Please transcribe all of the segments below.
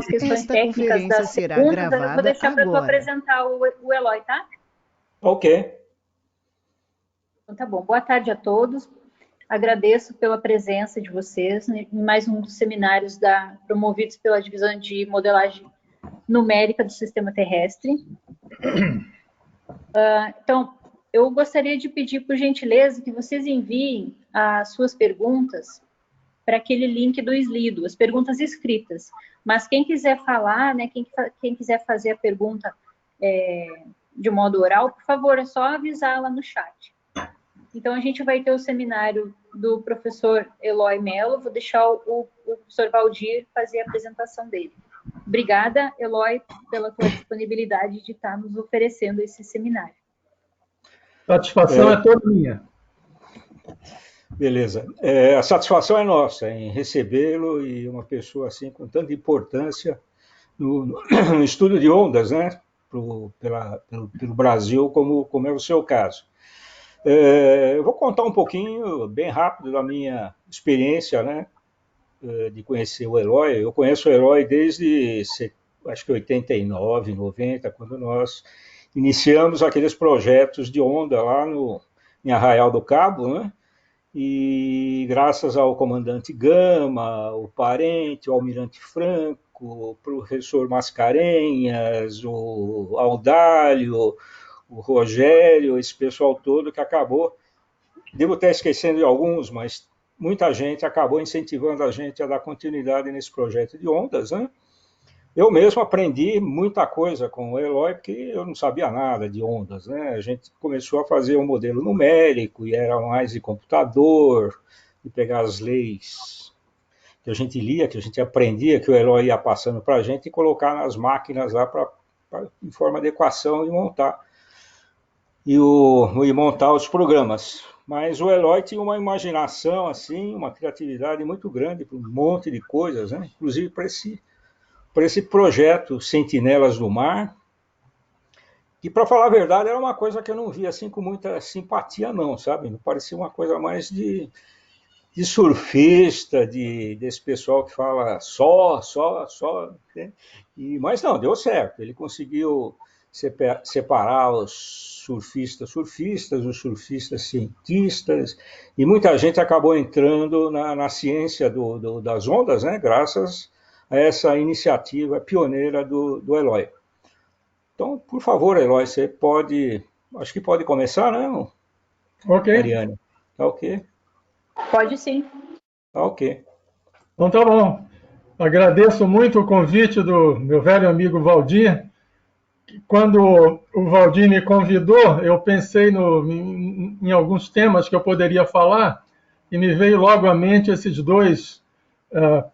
as questões Esta técnicas conferência das será perguntas, eu vou gravada deixar para tu agora. apresentar o Eloy, tá? Ok. Então tá bom. Boa tarde a todos. Agradeço pela presença de vocês em mais um dos seminários promovidos pela Divisão de Modelagem Numérica do Sistema Terrestre. Então, eu gostaria de pedir, por gentileza, que vocês enviem as suas perguntas para aquele link do Slido, as perguntas escritas. Mas quem quiser falar, né, quem quiser fazer a pergunta de modo oral, por favor, é só avisar lá no chat. Então, a gente vai ter o seminário do professor Eloy Mello. Vou deixar o professor Valdir fazer a apresentação dele. Obrigada, Eloy, pela tua disponibilidade de estar nos oferecendo esse seminário. Satisfação é toda minha. Beleza. A satisfação é nossa em recebê-lo e uma pessoa assim com tanta importância no estudo de ondas, né, pelo Brasil, como é o seu caso. Eu vou contar um pouquinho, bem rápido, da minha experiência, né, de conhecer o Eloy. Eu conheço o Eloy desde, acho que 89, 90, quando nós iniciamos aqueles projetos de onda lá em Arraial do Cabo, né? E graças ao comandante Gama, o Parente, o almirante Franco, o professor Mascarenhas, o Audálio, o Rogério, esse pessoal todo que acabou, devo estar esquecendo de alguns, mas muita gente acabou incentivando a gente a dar continuidade nesse projeto de ondas, né? Eu mesmo aprendi muita coisa com o Eloy, porque eu não sabia nada de ondas, né? A gente começou a fazer um modelo numérico, e era mais de computador, de pegar as leis que a gente lia, que a gente aprendia, que o Eloy ia passando para a gente, e colocar nas máquinas lá em forma de equação e montar. E montar os programas. Mas o Eloy tinha uma imaginação, assim, uma criatividade muito grande para um monte de coisas, né? Inclusive para esse projeto Sentinelas do Mar, que, para falar a verdade, era uma coisa que eu não via assim com muita simpatia, não, sabe? Não parecia uma coisa mais de surfista, desse pessoal que fala só, né? Mas não, deu certo. Ele conseguiu separar os surfistas, os surfistas cientistas, e muita gente acabou entrando na ciência das ondas, né? Graças a essa iniciativa pioneira do Eloy. Então, por favor, Eloy, você pode, acho que pode começar, né? Ok. Ariane, tá ok? Pode sim. Tá ok. Então tá bom. Agradeço muito o convite do meu velho amigo Valdir. Quando o Valdir me convidou, eu pensei em alguns temas que eu poderia falar, e me veio logo à mente esses dois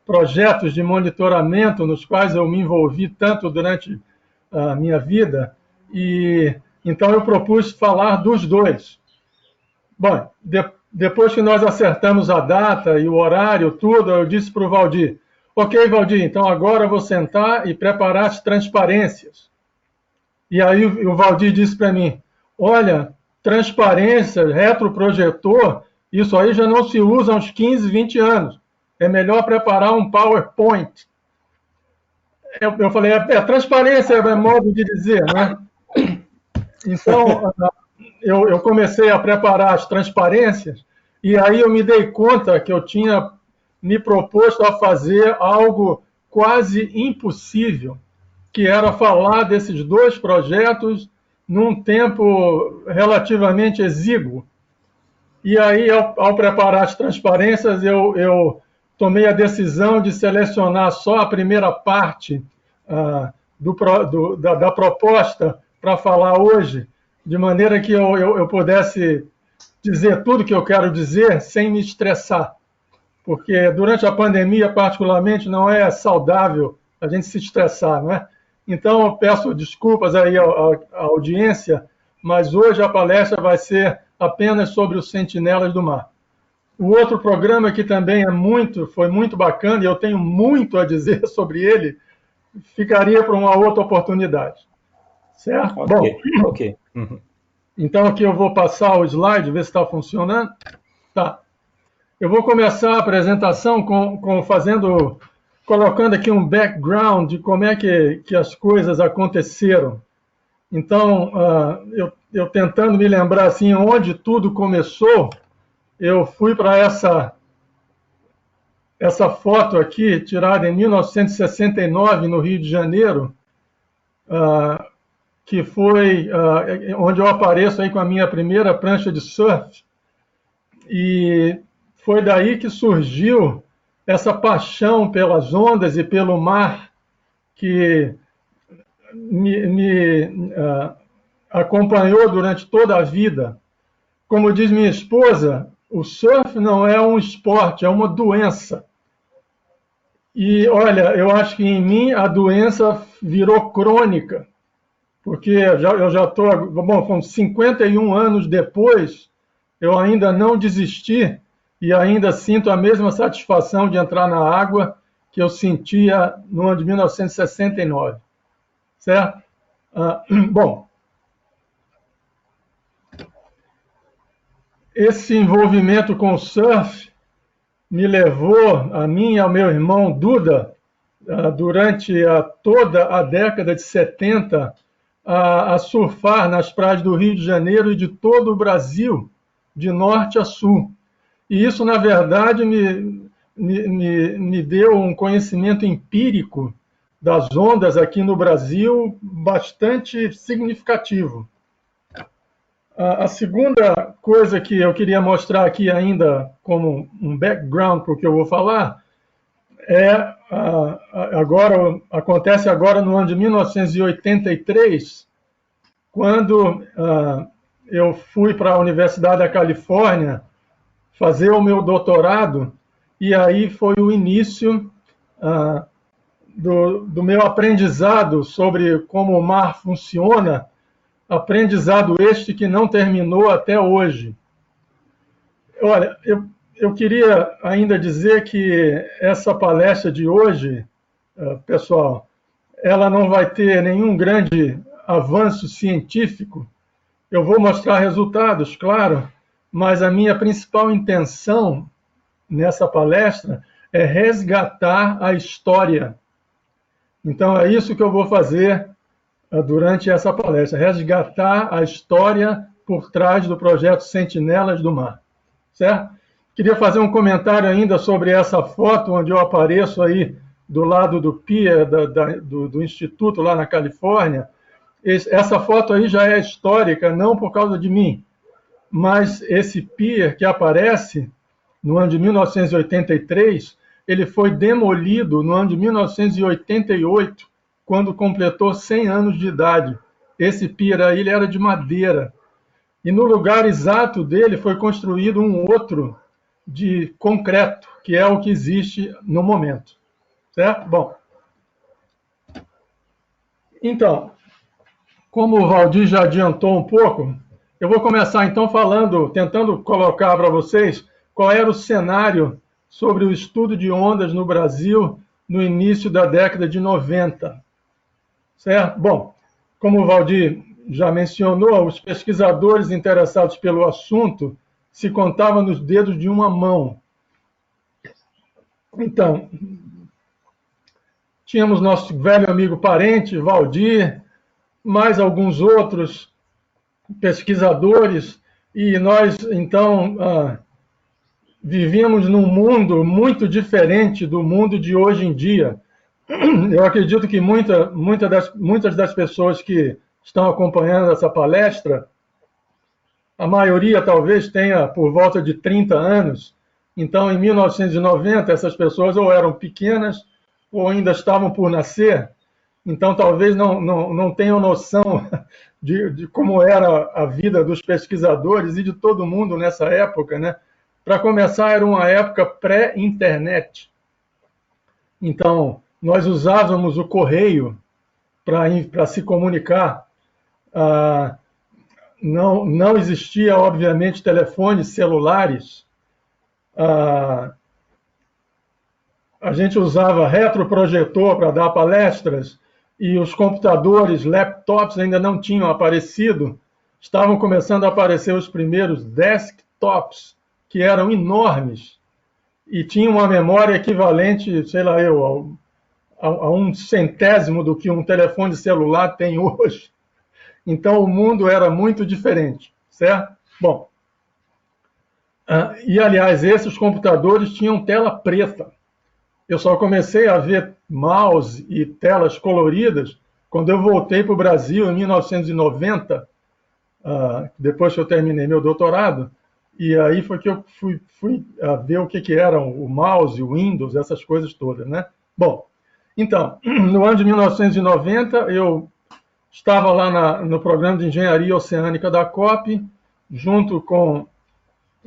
projetos de monitoramento nos quais eu me envolvi tanto durante a minha vida, e então eu propus falar dos dois. Bom, depois que nós acertamos a data e o horário, tudo, eu disse para o Valdir, ok, Valdir, então agora eu vou sentar e preparar as transparências. E aí o Valdir disse para mim, olha, transparência, retroprojetor, isso aí já não se usa há uns 15, 20 anos. É melhor preparar um PowerPoint. Eu falei, transparência é modo de dizer, né? Então, eu comecei a preparar as transparências e aí eu me dei conta que eu tinha me proposto a fazer algo quase impossível, que era falar desses dois projetos num tempo relativamente exíguo. E aí, ao preparar as transparências, eu tomei a decisão de selecionar só a primeira parte da proposta para falar hoje, de maneira que eu pudesse dizer tudo que eu quero dizer sem me estressar. Porque durante a pandemia, particularmente, não é saudável a gente se estressar, não é? Então, eu peço desculpas aí à audiência, mas hoje a palestra vai ser apenas sobre os Sentinelas do Mar. O outro programa que também foi muito bacana, e eu tenho muito a dizer sobre ele, ficaria para uma outra oportunidade. Certo? Ok, Bom, ok. Uhum. Então aqui eu vou passar o slide, ver se está funcionando. Tá. Eu vou começar a apresentação fazendo colocando aqui um background de como é que as coisas aconteceram. Então, eu tentando me lembrar assim, onde tudo começou, eu fui para essa foto aqui, tirada em 1969, no Rio de Janeiro, que foi onde eu apareço aí com a minha primeira prancha de surf, e foi daí que surgiu essa paixão pelas ondas e pelo mar que me acompanhou durante toda a vida. Como diz minha esposa, o surf não é um esporte, é uma doença. E, olha, eu acho que em mim a doença virou crônica, porque eu já estou, bom, com 51 anos depois, eu ainda não desisti e ainda sinto a mesma satisfação de entrar na água que eu sentia no ano de 1969, certo? Bom, esse envolvimento com o surf me levou, a mim e ao meu irmão Duda, durante toda a década de 70, a surfar nas praias do Rio de Janeiro e de todo o Brasil, de norte a sul. E isso, na verdade, me deu um conhecimento empírico das ondas aqui no Brasil bastante significativo. A segunda coisa que eu queria mostrar aqui ainda como um background para o que eu vou falar acontece agora no ano de 1983, quando eu fui para a Universidade da Califórnia fazer o meu doutorado, e aí foi o início do meu aprendizado sobre como o mar funciona, aprendizado este que não terminou até hoje. Olha, eu queria ainda dizer que essa palestra de hoje, pessoal, ela não vai ter nenhum grande avanço científico. Eu vou mostrar resultados, claro, mas a minha principal intenção nessa palestra é resgatar a história. Então é isso que eu vou fazer durante essa palestra, resgatar a história por trás do projeto Sentinelas do Mar, certo? Queria fazer um comentário ainda sobre essa foto onde eu apareço aí do lado do pier do Instituto lá na Califórnia. Essa foto aí já é histórica, não por causa de mim, mas esse pier que aparece no ano de 1983, ele foi demolido no ano de 1988, quando completou 100 anos de idade. Esse pier aí ele era de madeira. E no lugar exato dele foi construído um outro de concreto, que é o que existe no momento. Certo? Bom. Então, como o Valdir já adiantou um pouco, eu vou começar então tentando colocar para vocês qual era o cenário sobre o estudo de ondas no Brasil no início da década de 90. Certo? Bom, como o Valdir já mencionou, os pesquisadores interessados pelo assunto se contavam nos dedos de uma mão. Então, tínhamos nosso velho amigo parente, Valdir, mais alguns outros pesquisadores, e nós, então, vivíamos num mundo muito diferente do mundo de hoje em dia. Eu acredito que muitas das pessoas que estão acompanhando essa palestra, a maioria talvez tenha por volta de 30 anos. Então, em 1990, essas pessoas ou eram pequenas ou ainda estavam por nascer. Então, talvez não tenham noção de como era a vida dos pesquisadores e de todo mundo nessa época, né? Para começar, era uma época pré-internet. Então, nós usávamos o correio para se comunicar. Não existia, obviamente, telefones celulares. A gente usava retroprojetor para dar palestras e os computadores, laptops ainda não tinham aparecido. Estavam começando a aparecer os primeiros desktops, que eram enormes e tinham uma memória equivalente, sei lá a um centésimo do que um telefone celular tem hoje. Então, o mundo era muito diferente, certo? Bom, e, aliás, esses computadores tinham tela preta. Eu só comecei a ver mouse e telas coloridas quando eu voltei para o Brasil em 1990, depois que eu terminei meu doutorado, e aí foi que eu fui ver o que eram o mouse, o Windows, essas coisas todas, né? Bom, então, no ano de 1990, eu estava lá no programa de engenharia oceânica da COP, junto com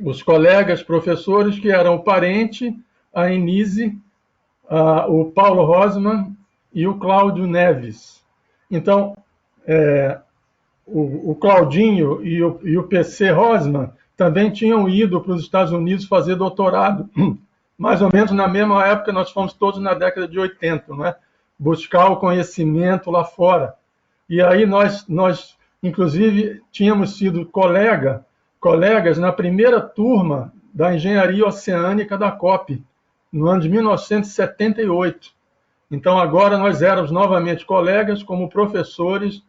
os colegas professores que eram o Parente, a Enise, o Paulo Rosman e o Cláudio Neves. Então, o Claudinho e o PC Rosman também tinham ido para os Estados Unidos fazer doutorado, mais ou menos na mesma época, nós fomos todos na década de 80, não é? Buscar o conhecimento lá fora. E aí nós inclusive, tínhamos sido colegas na primeira turma da engenharia oceânica da COP, no ano de 1978. Então, agora nós éramos novamente colegas como professores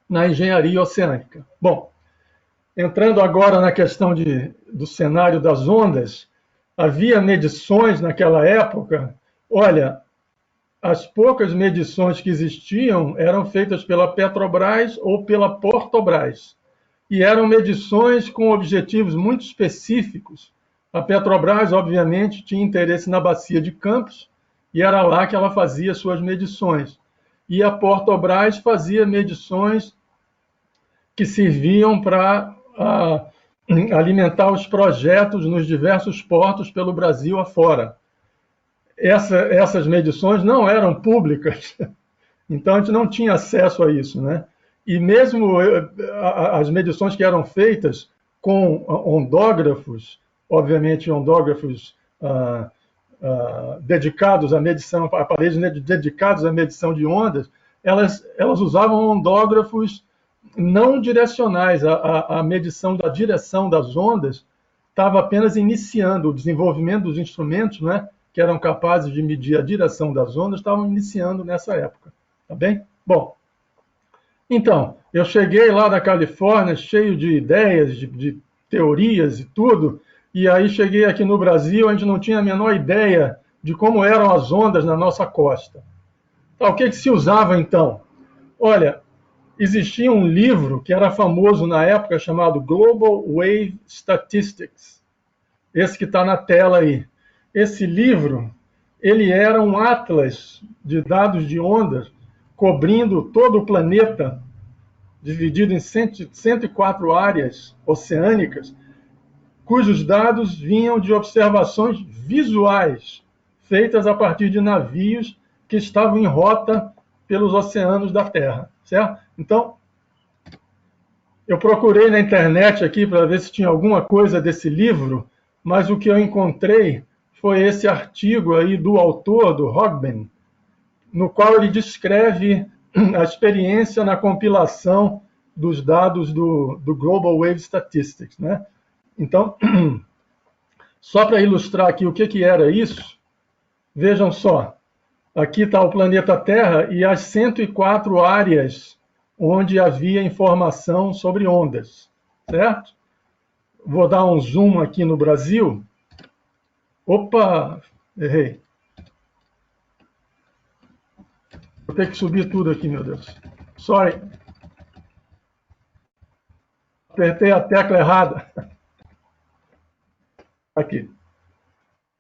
na engenharia oceânica. Bom, entrando agora na questão do cenário das ondas, havia medições naquela época. Olha, as poucas medições que existiam eram feitas pela Petrobras ou pela Portobras. E eram medições com objetivos muito específicos. A Petrobras, obviamente, tinha interesse na bacia de Campos, e era lá que ela fazia suas medições. E a Portobras fazia medições que serviam para alimentar os projetos nos diversos portos pelo Brasil afora. Essas medições não eram públicas, então a gente não tinha acesso a isso, né? E mesmo as medições que eram feitas com ondógrafos, obviamente ondógrafos dedicados à medição, aparelhos dedicados à medição de ondas, elas usavam ondógrafos não direcionais. A medição da direção das ondas estava apenas iniciando. O desenvolvimento dos instrumentos, né, que eram capazes de medir a direção das ondas, estavam iniciando nessa época. Tá bem? Bom, então, eu cheguei lá da Califórnia cheio de ideias, de teorias e tudo, e aí cheguei aqui no Brasil, a gente não tinha a menor ideia de como eram as ondas na nossa costa. Tá, o que se usava então? Olha, existia um livro que era famoso na época chamado Global Wave Statistics, esse que está na tela aí. Esse livro, ele era um atlas de dados de ondas cobrindo todo o planeta, dividido em 104 áreas oceânicas, cujos dados vinham de observações visuais, feitas a partir de navios que estavam em rota pelos oceanos da Terra, certo? Então, eu procurei na internet aqui para ver se tinha alguma coisa desse livro, mas o que eu encontrei foi esse artigo aí do autor, do Hogben, no qual ele descreve a experiência na compilação dos dados do Global Wave Statistics, né? Então, só para ilustrar aqui o que era isso, vejam só, aqui está o planeta Terra e as 104 áreas onde havia informação sobre ondas, certo? Vou dar um zoom aqui no Brasil. Opa, errei. Vou ter que subir tudo aqui, meu Deus. Sorry. Apertei a tecla errada. Aqui.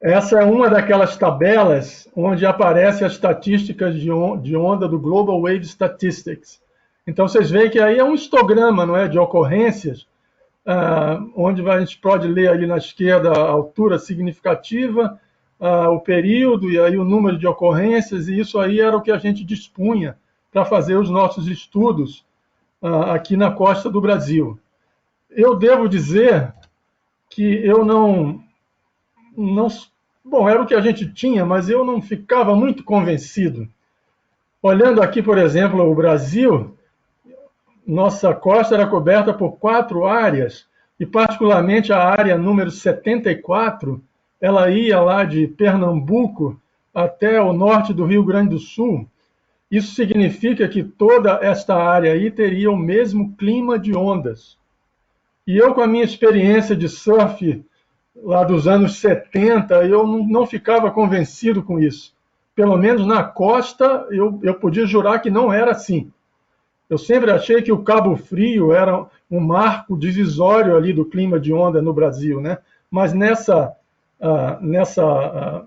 Essa é uma daquelas tabelas onde aparecem as estatísticas de onda do Global Wave Statistics. Então, vocês veem que aí é um histograma, não é, de ocorrências, onde a gente pode ler ali na esquerda a altura significativa, o período e aí o número de ocorrências, e isso aí era o que a gente dispunha para fazer os nossos estudos aqui na costa do Brasil. Eu devo dizer que eu não... Bom, era o que a gente tinha, mas eu não ficava muito convencido. Olhando aqui, por exemplo, o Brasil, nossa costa era coberta por 4 áreas, e particularmente a área número 74, ela ia lá de Pernambuco até o norte do Rio Grande do Sul, isso significa que toda esta área aí teria o mesmo clima de ondas. E eu, com a minha experiência de surf lá dos anos 70, eu não ficava convencido com isso. Pelo menos na costa, eu podia jurar que não era assim. Eu sempre achei que o Cabo Frio era um marco divisório ali do clima de onda no Brasil, né? Mas nessa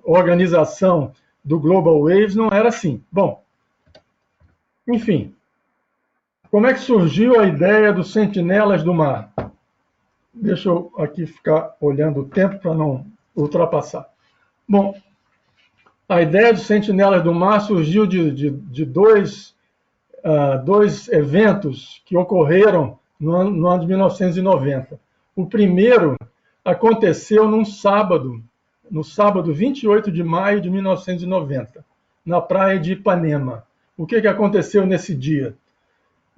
organização do Global Waves não era assim. Bom, enfim, como é que surgiu a ideia dos Sentinelas do Mar? Deixa eu aqui ficar olhando o tempo para não ultrapassar. Bom, a ideia dos Sentinelas do Mar surgiu de dois eventos que ocorreram no ano de 1990. O primeiro aconteceu no sábado 28 de maio de 1990, na praia de Ipanema. O que aconteceu nesse dia?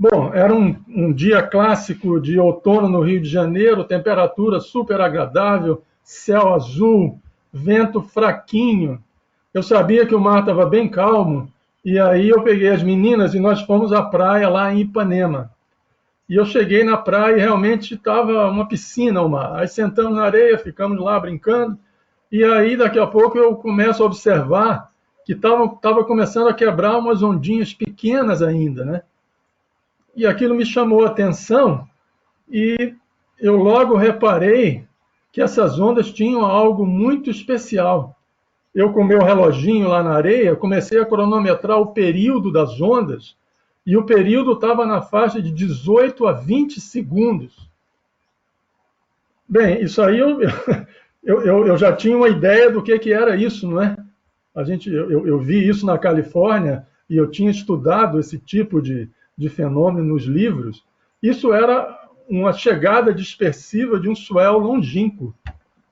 Bom, era um dia clássico de outono no Rio de Janeiro, temperatura super agradável, céu azul, vento fraquinho. Eu sabia que o mar estava bem calmo, e aí eu peguei as meninas e nós fomos à praia lá em Ipanema. E eu cheguei na praia e realmente estava uma piscina o mar. Aí sentamos na areia, ficamos lá brincando, e aí daqui a pouco eu começo a observar que estava começando a quebrar umas ondinhas pequenas ainda, né? E aquilo me chamou a atenção e eu logo reparei que essas ondas tinham algo muito especial. Eu, com o meu reloginho lá na areia, comecei a cronometrar o período das ondas e o período estava na faixa de 18 a 20 segundos. Bem, isso aí eu já tinha uma ideia do que era isso, não é? Eu vi isso na Califórnia e eu tinha estudado esse tipo de fenômeno nos livros. Isso era uma chegada dispersiva de um swell longínquo,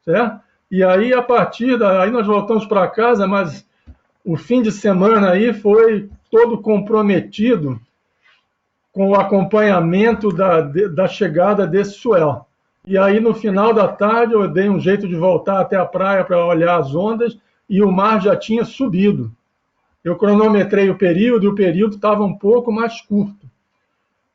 certo? E aí, a partir daí, nós voltamos para casa, mas o fim de semana aí foi todo comprometido com o acompanhamento da chegada desse swell. E aí, no final da tarde, eu dei um jeito de voltar até a praia para olhar as ondas e o mar já tinha subido. Eu cronometrei o período e o período estava um pouco mais curto.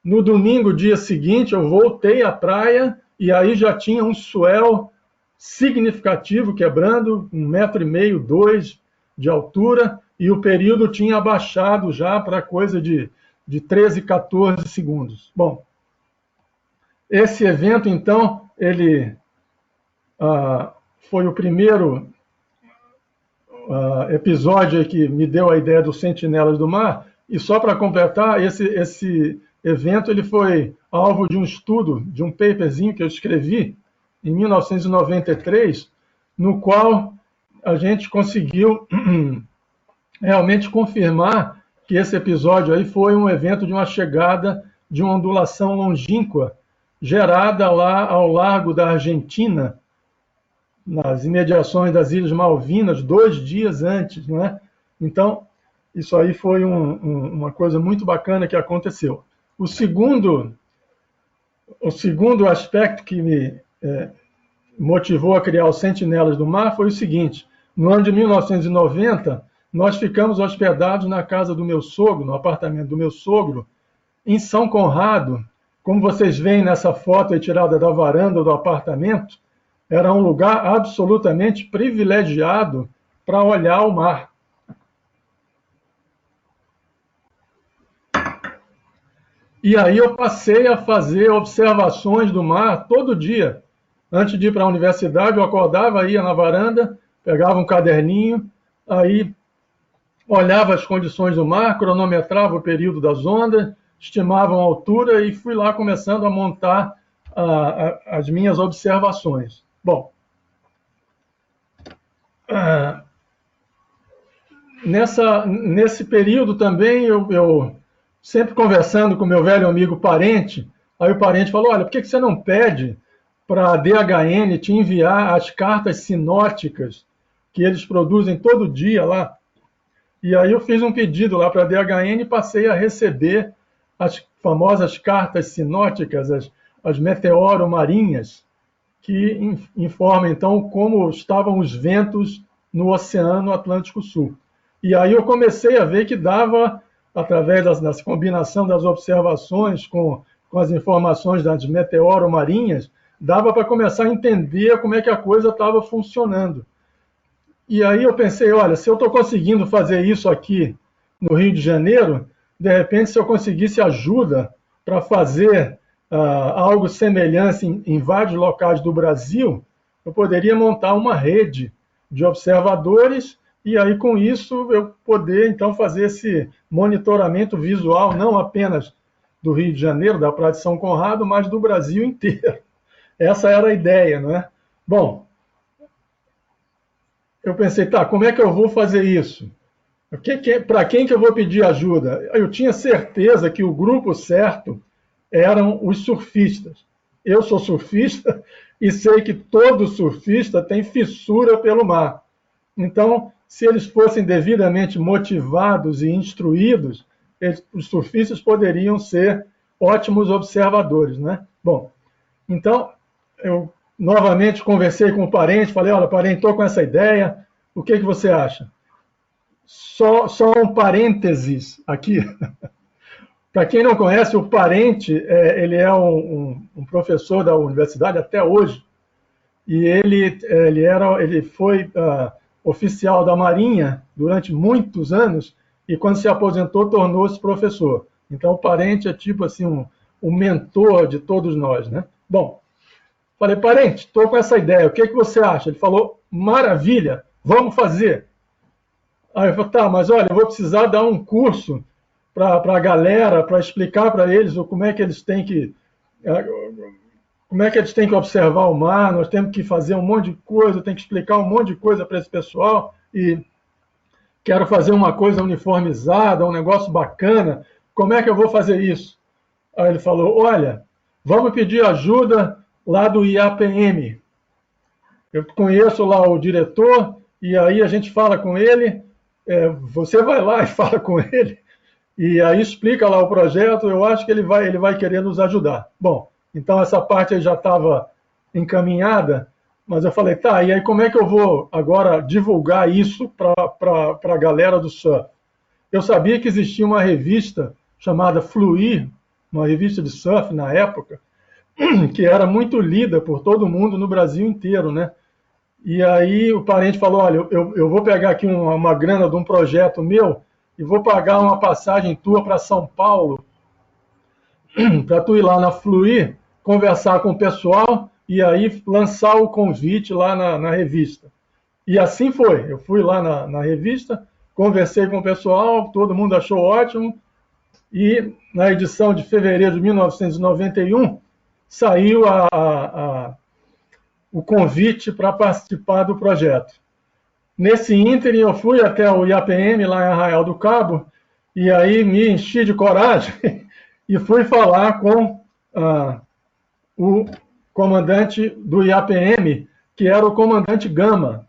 No domingo, dia seguinte, eu voltei à praia e aí já tinha um swell significativo, quebrando 1,5 m, 2 de altura, e o período tinha abaixado já para coisa de 13, 14 segundos. Bom, esse evento, então, ele foi o primeiro episódio que me deu a ideia dos Sentinelas do Mar, e só para completar, esse evento ele foi alvo de um estudo, de um paperzinho que eu escrevi em 1993, no qual a gente conseguiu realmente confirmar que esse episódio aí foi um evento de uma chegada de uma ondulação longínqua gerada lá ao largo da Argentina, nas imediações das Ilhas Malvinas, 2 dias antes, não é? Então, isso aí foi uma coisa muito bacana que aconteceu. O segundo aspecto que me motivou a criar os Sentinelas do Mar foi o seguinte: no ano de 1990, nós ficamos hospedados na casa do meu sogro, no apartamento do meu sogro, em São Conrado. Como vocês veem nessa foto aí tirada da varanda do apartamento, era um lugar absolutamente privilegiado para olhar o mar. E aí eu passei a fazer observações do mar todo dia. Antes de ir para a universidade, eu acordava, ia na varanda, pegava um caderninho, aí olhava as condições do mar, cronometrava o período das ondas, estimava a altura e fui lá começando a montar as minhas observações. Bom, nesse período também, eu sempre conversando com meu velho amigo Parente, aí o Parente falou: olha, por que você não pede para a DHN te enviar as cartas sinóticas que eles produzem todo dia lá? E aí eu fiz um pedido lá para a DHN e passei a receber as famosas cartas sinóticas, as meteoromarinhas, que informam então como estavam os ventos no Oceano Atlântico Sul. E aí eu comecei a ver que dava, através da combinação das observações com as informações das meteoromarinhas, dava para começar a entender como é que a coisa estava funcionando. E aí eu pensei, olha, se eu estou conseguindo fazer isso aqui no Rio de Janeiro, de repente, se eu conseguisse ajuda para fazer algo semelhante em vários locais do Brasil, eu poderia montar uma rede de observadores e aí com isso eu poder então fazer esse monitoramento visual não apenas do Rio de Janeiro, da Praia de São Conrado, mas do Brasil inteiro. Essa era a ideia, não é? Bom, eu pensei, tá, como é que eu vou fazer isso? Para quem que eu vou pedir ajuda? Eu tinha certeza que o grupo certo eram os surfistas. Eu sou surfista e sei que todo surfista tem fissura pelo mar. Então, se eles fossem devidamente motivados e instruídos, os surfistas poderiam ser ótimos observadores, né? Bom, então eu novamente conversei com o parente, falei, olha, parente, estou com essa ideia, o que você acha? Só um parênteses aqui. Para quem não conhece, o parente, ele é um professor da universidade até hoje, e ele foi oficial da Marinha durante muitos anos, e quando se aposentou, tornou-se professor. Então, o parente é tipo assim, um mentor de todos nós, né? Bom, falei, parente, estou com essa ideia, o que você acha? Ele falou, maravilha, vamos fazer. Aí eu falei, tá, mas olha, eu vou precisar dar um curso para a galera, para explicar para eles como é que eles têm que observar o mar, nós temos que fazer um monte de coisa, tem que explicar um monte de coisa para esse pessoal, e quero fazer uma coisa uniformizada, um negócio bacana, como é que eu vou fazer isso? Aí ele falou, olha, vamos pedir ajuda lá do IAPM. Eu conheço lá o diretor, e aí a gente fala com ele, você vai lá e fala com ele, e aí explica lá o projeto, eu acho que ele vai querer nos ajudar. Bom, então essa parte aí já estava encaminhada, mas eu falei, tá, e aí como é que eu vou agora divulgar isso para a galera do surf? Eu sabia que existia uma revista chamada Fluir, uma revista de surf na época, que era muito lida por todo mundo no Brasil inteiro, né? E aí o parente falou, olha, eu vou pegar aqui uma grana de um projeto meu e vou pagar uma passagem tua para São Paulo, para tu ir lá na Fluir, conversar com o pessoal e aí lançar o convite lá na revista. E assim foi, eu fui lá na revista, conversei com o pessoal, todo mundo achou ótimo, e na edição de fevereiro de 1991 saiu o convite para participar do projeto. Nesse ínterim, eu fui até o IAPM, lá em Arraial do Cabo, e aí me enchi de coragem e fui falar com o comandante do IAPM, que era o comandante Gama.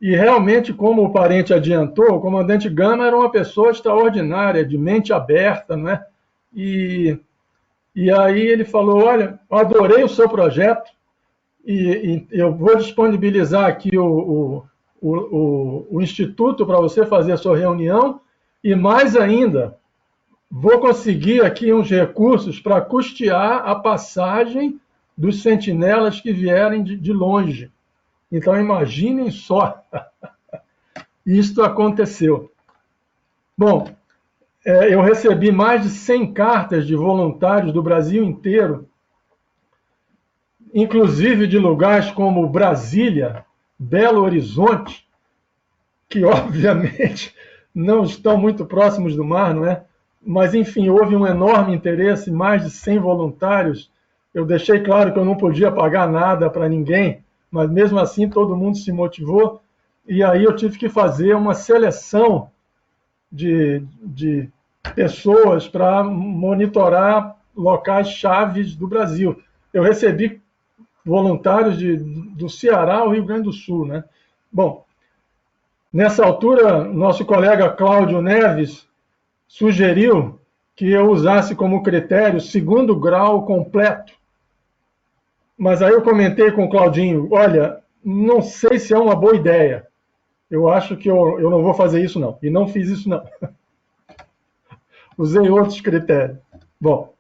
E realmente, como o parente adiantou, o comandante Gama era uma pessoa extraordinária, de mente aberta, não é? E aí ele falou, olha, eu adorei o seu projeto, e eu vou disponibilizar aqui o instituto para você fazer a sua reunião, e mais ainda, vou conseguir aqui uns recursos para custear a passagem dos sentinelas que vierem de longe. Então, imaginem só, isto aconteceu. Bom, eu recebi mais de 100 cartas de voluntários do Brasil inteiro, inclusive de lugares como Brasília, Belo Horizonte, que obviamente não estão muito próximos do mar, não é? Mas, enfim, houve um enorme interesse, mais de 100 voluntários. Eu deixei claro que eu não podia pagar nada para ninguém, mas mesmo assim todo mundo se motivou, e aí eu tive que fazer uma seleção de pessoas para monitorar locais chaves do Brasil. Eu recebi voluntários do Ceará ao Rio Grande do Sul, né? Bom, nessa altura, nosso colega Cláudio Neves sugeriu que eu usasse como critério segundo grau completo. Mas aí eu comentei com o Claudinho, olha, não sei se é uma boa ideia. eu acho que eu não vou fazer isso, não. E não fiz isso, não. Usei outros critérios. Bom,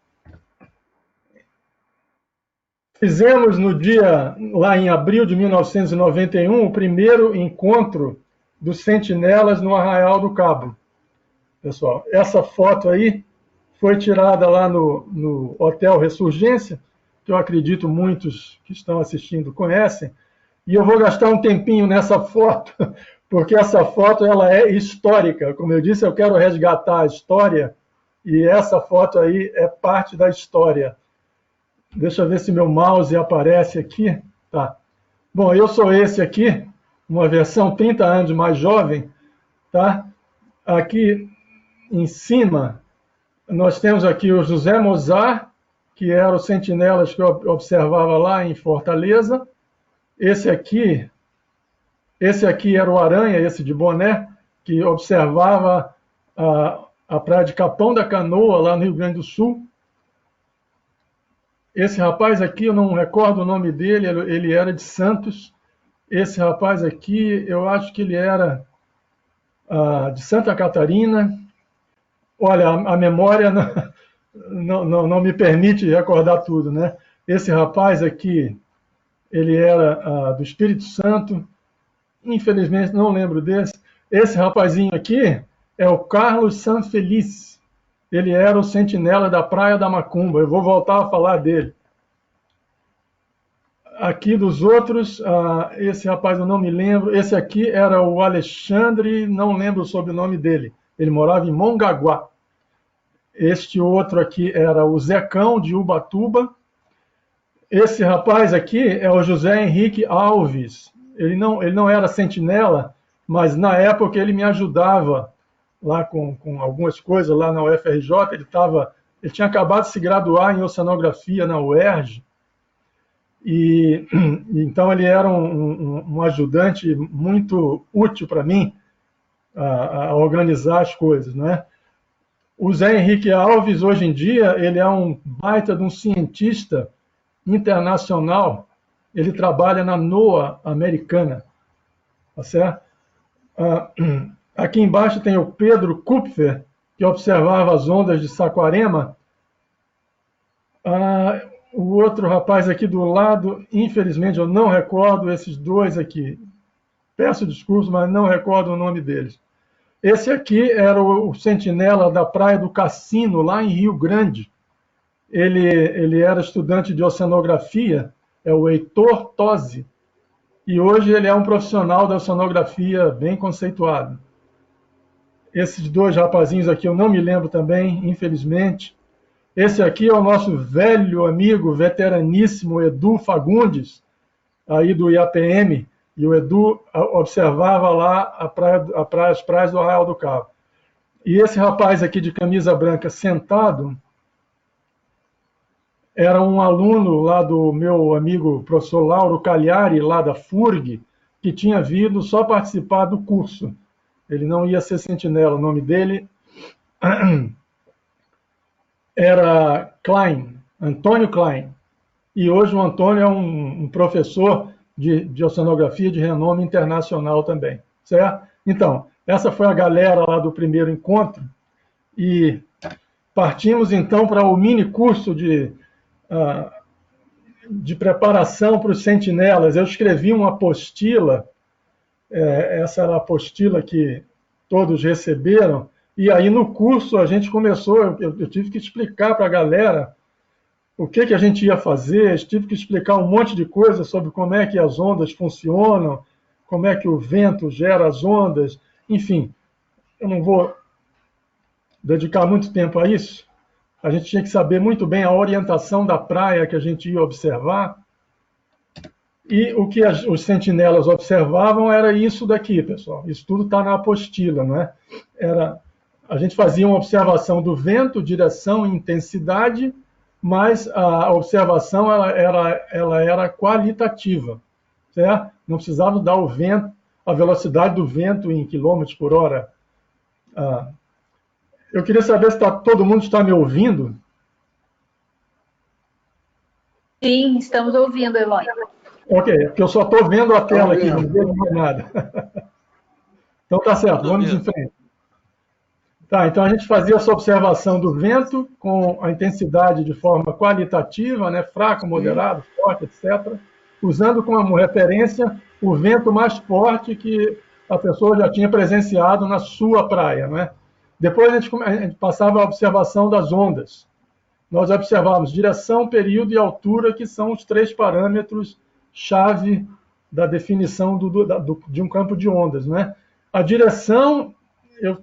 fizemos no dia, lá em abril de 1991, o primeiro encontro dos sentinelas no Arraial do Cabo. Pessoal, essa foto aí foi tirada lá no Hotel Ressurgência, que eu acredito muitos que estão assistindo conhecem, e eu vou gastar um tempinho nessa foto, porque essa foto ela é histórica. Como eu disse, eu quero resgatar a história, e essa foto aí é parte da história. Deixa eu ver se meu mouse aparece aqui. Tá. Bom, eu sou esse aqui, uma versão 30 anos mais jovem, tá? Aqui em cima, nós temos aqui o José Mozart, que era o sentinelas que eu observava lá em Fortaleza. Esse aqui era o Aranha, esse de boné, que observava a praia de Capão da Canoa, lá no Rio Grande do Sul. Esse rapaz aqui, eu não recordo o nome dele, ele era de Santos. Esse rapaz aqui, eu acho que ele era de Santa Catarina. Olha, a memória não me permite recordar tudo, né? Esse rapaz aqui, ele era do Espírito Santo. Infelizmente, não lembro desse. Esse rapazinho aqui é o Carlos Sanfeliz. Ele era o sentinela da Praia da Macumba. Eu vou voltar a falar dele. Aqui dos outros, esse rapaz eu não me lembro. Esse aqui era o Alexandre, não lembro o sobrenome dele. Ele morava em Mongaguá. Este outro aqui era o Zecão, de Ubatuba. Esse rapaz aqui é o José Henrique Alves. Ele não era sentinela, mas na época ele me ajudava lá com algumas coisas lá na UFRJ. Ele tinha acabado de se graduar em oceanografia na UERJ. E então ele era um ajudante muito útil para mim a organizar as coisas, né? O Zé Henrique Alves, hoje em dia, ele é um baita de um cientista internacional. Ele trabalha na NOAA americana, tá certo? Aqui embaixo tem o Pedro Kupfer, que observava as ondas de Saquarema. O outro rapaz aqui do lado, infelizmente eu não recordo esses dois aqui. Peço desculpas, mas não recordo o nome deles. Esse aqui era o sentinela da Praia do Cassino, lá em Rio Grande. Ele era estudante de oceanografia, é o Heitor Tosi, e hoje ele é um profissional da oceanografia bem conceituado. Esses dois rapazinhos aqui eu não me lembro também, infelizmente. Esse aqui é o nosso velho amigo, veteraníssimo Edu Fagundes, aí do IAPM, e o Edu observava lá as praias do Arraial do Cabo. E esse rapaz aqui de camisa branca sentado era um aluno lá do meu amigo professor Lauro Cagliari, lá da FURG, que tinha vindo só participar do curso. Ele não ia ser sentinela, o nome dele era Klein, Antônio Klein. E hoje o Antônio é um professor de oceanografia de renome internacional também, certo? Então, essa foi a galera lá do primeiro encontro e partimos então para o mini curso de preparação para os sentinelas. Eu escrevi uma apostila, essa era a apostila que todos receberam, e aí no curso a gente começou, eu tive que explicar para a galera o que a gente ia fazer, tive que explicar um monte de coisa sobre como é que as ondas funcionam, como é que o vento gera as ondas, enfim, eu não vou dedicar muito tempo a isso. A gente tinha que saber muito bem a orientação da praia que a gente ia observar, e o que os sentinelas observavam era isso daqui, pessoal. Isso tudo está na apostila, não é? A gente fazia uma observação do vento, direção e intensidade, mas a observação ela era qualitativa, certo? Não precisava dar o vento, a velocidade do vento em quilômetros por hora. Eu queria saber se todo mundo está me ouvindo. Sim, estamos ouvindo, Eloy. Ok, porque eu só estou vendo a tela aqui, não vejo mais nada. Então tá certo, vamos em frente. Tá, então a gente fazia essa observação do vento com a intensidade de forma qualitativa, né, fraco, moderado, forte, etc., usando como referência o vento mais forte que a pessoa já tinha presenciado na sua praia, né? Depois a gente passava a observação das ondas. Nós observávamos direção, período e altura, que são os 3 parâmetros-chave da definição de um campo de ondas, né? A direção, eu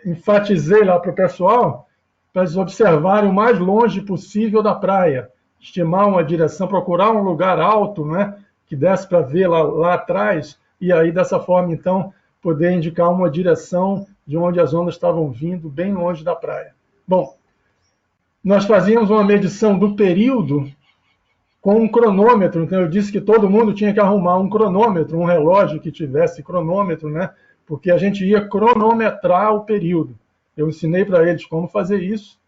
enfatizei lá para o pessoal, para eles observarem o mais longe possível da praia, estimar uma direção, procurar um lugar alto, né, que desse para ver lá atrás, e aí dessa forma, então, poder indicar uma direção de onde as ondas estavam vindo, bem longe da praia. Bom, nós fazíamos uma medição do período com um cronômetro, então eu disse que todo mundo tinha que arrumar um cronômetro, um relógio que tivesse cronômetro, né, porque a gente ia cronometrar o período. Eu ensinei para eles como fazer isso.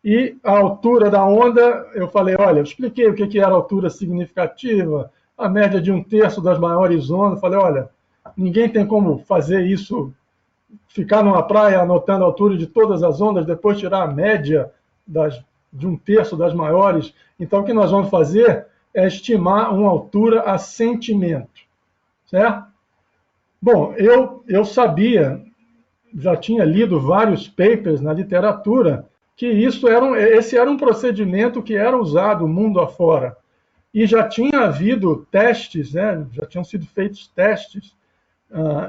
E a altura da onda, eu falei, olha, eu expliquei o que era altura significativa, a média de 1/3 das maiores ondas. Falei, olha, ninguém tem como fazer isso, ficar numa praia anotando a altura de todas as ondas, depois tirar a média de 1/3 das maiores. Então, o que nós vamos fazer é estimar uma altura a sentimento, certo? Bom, eu sabia, já tinha lido vários papers na literatura, que esse era um procedimento que era usado mundo afora. E já tinha havido testes, né, já tinham sido feitos testes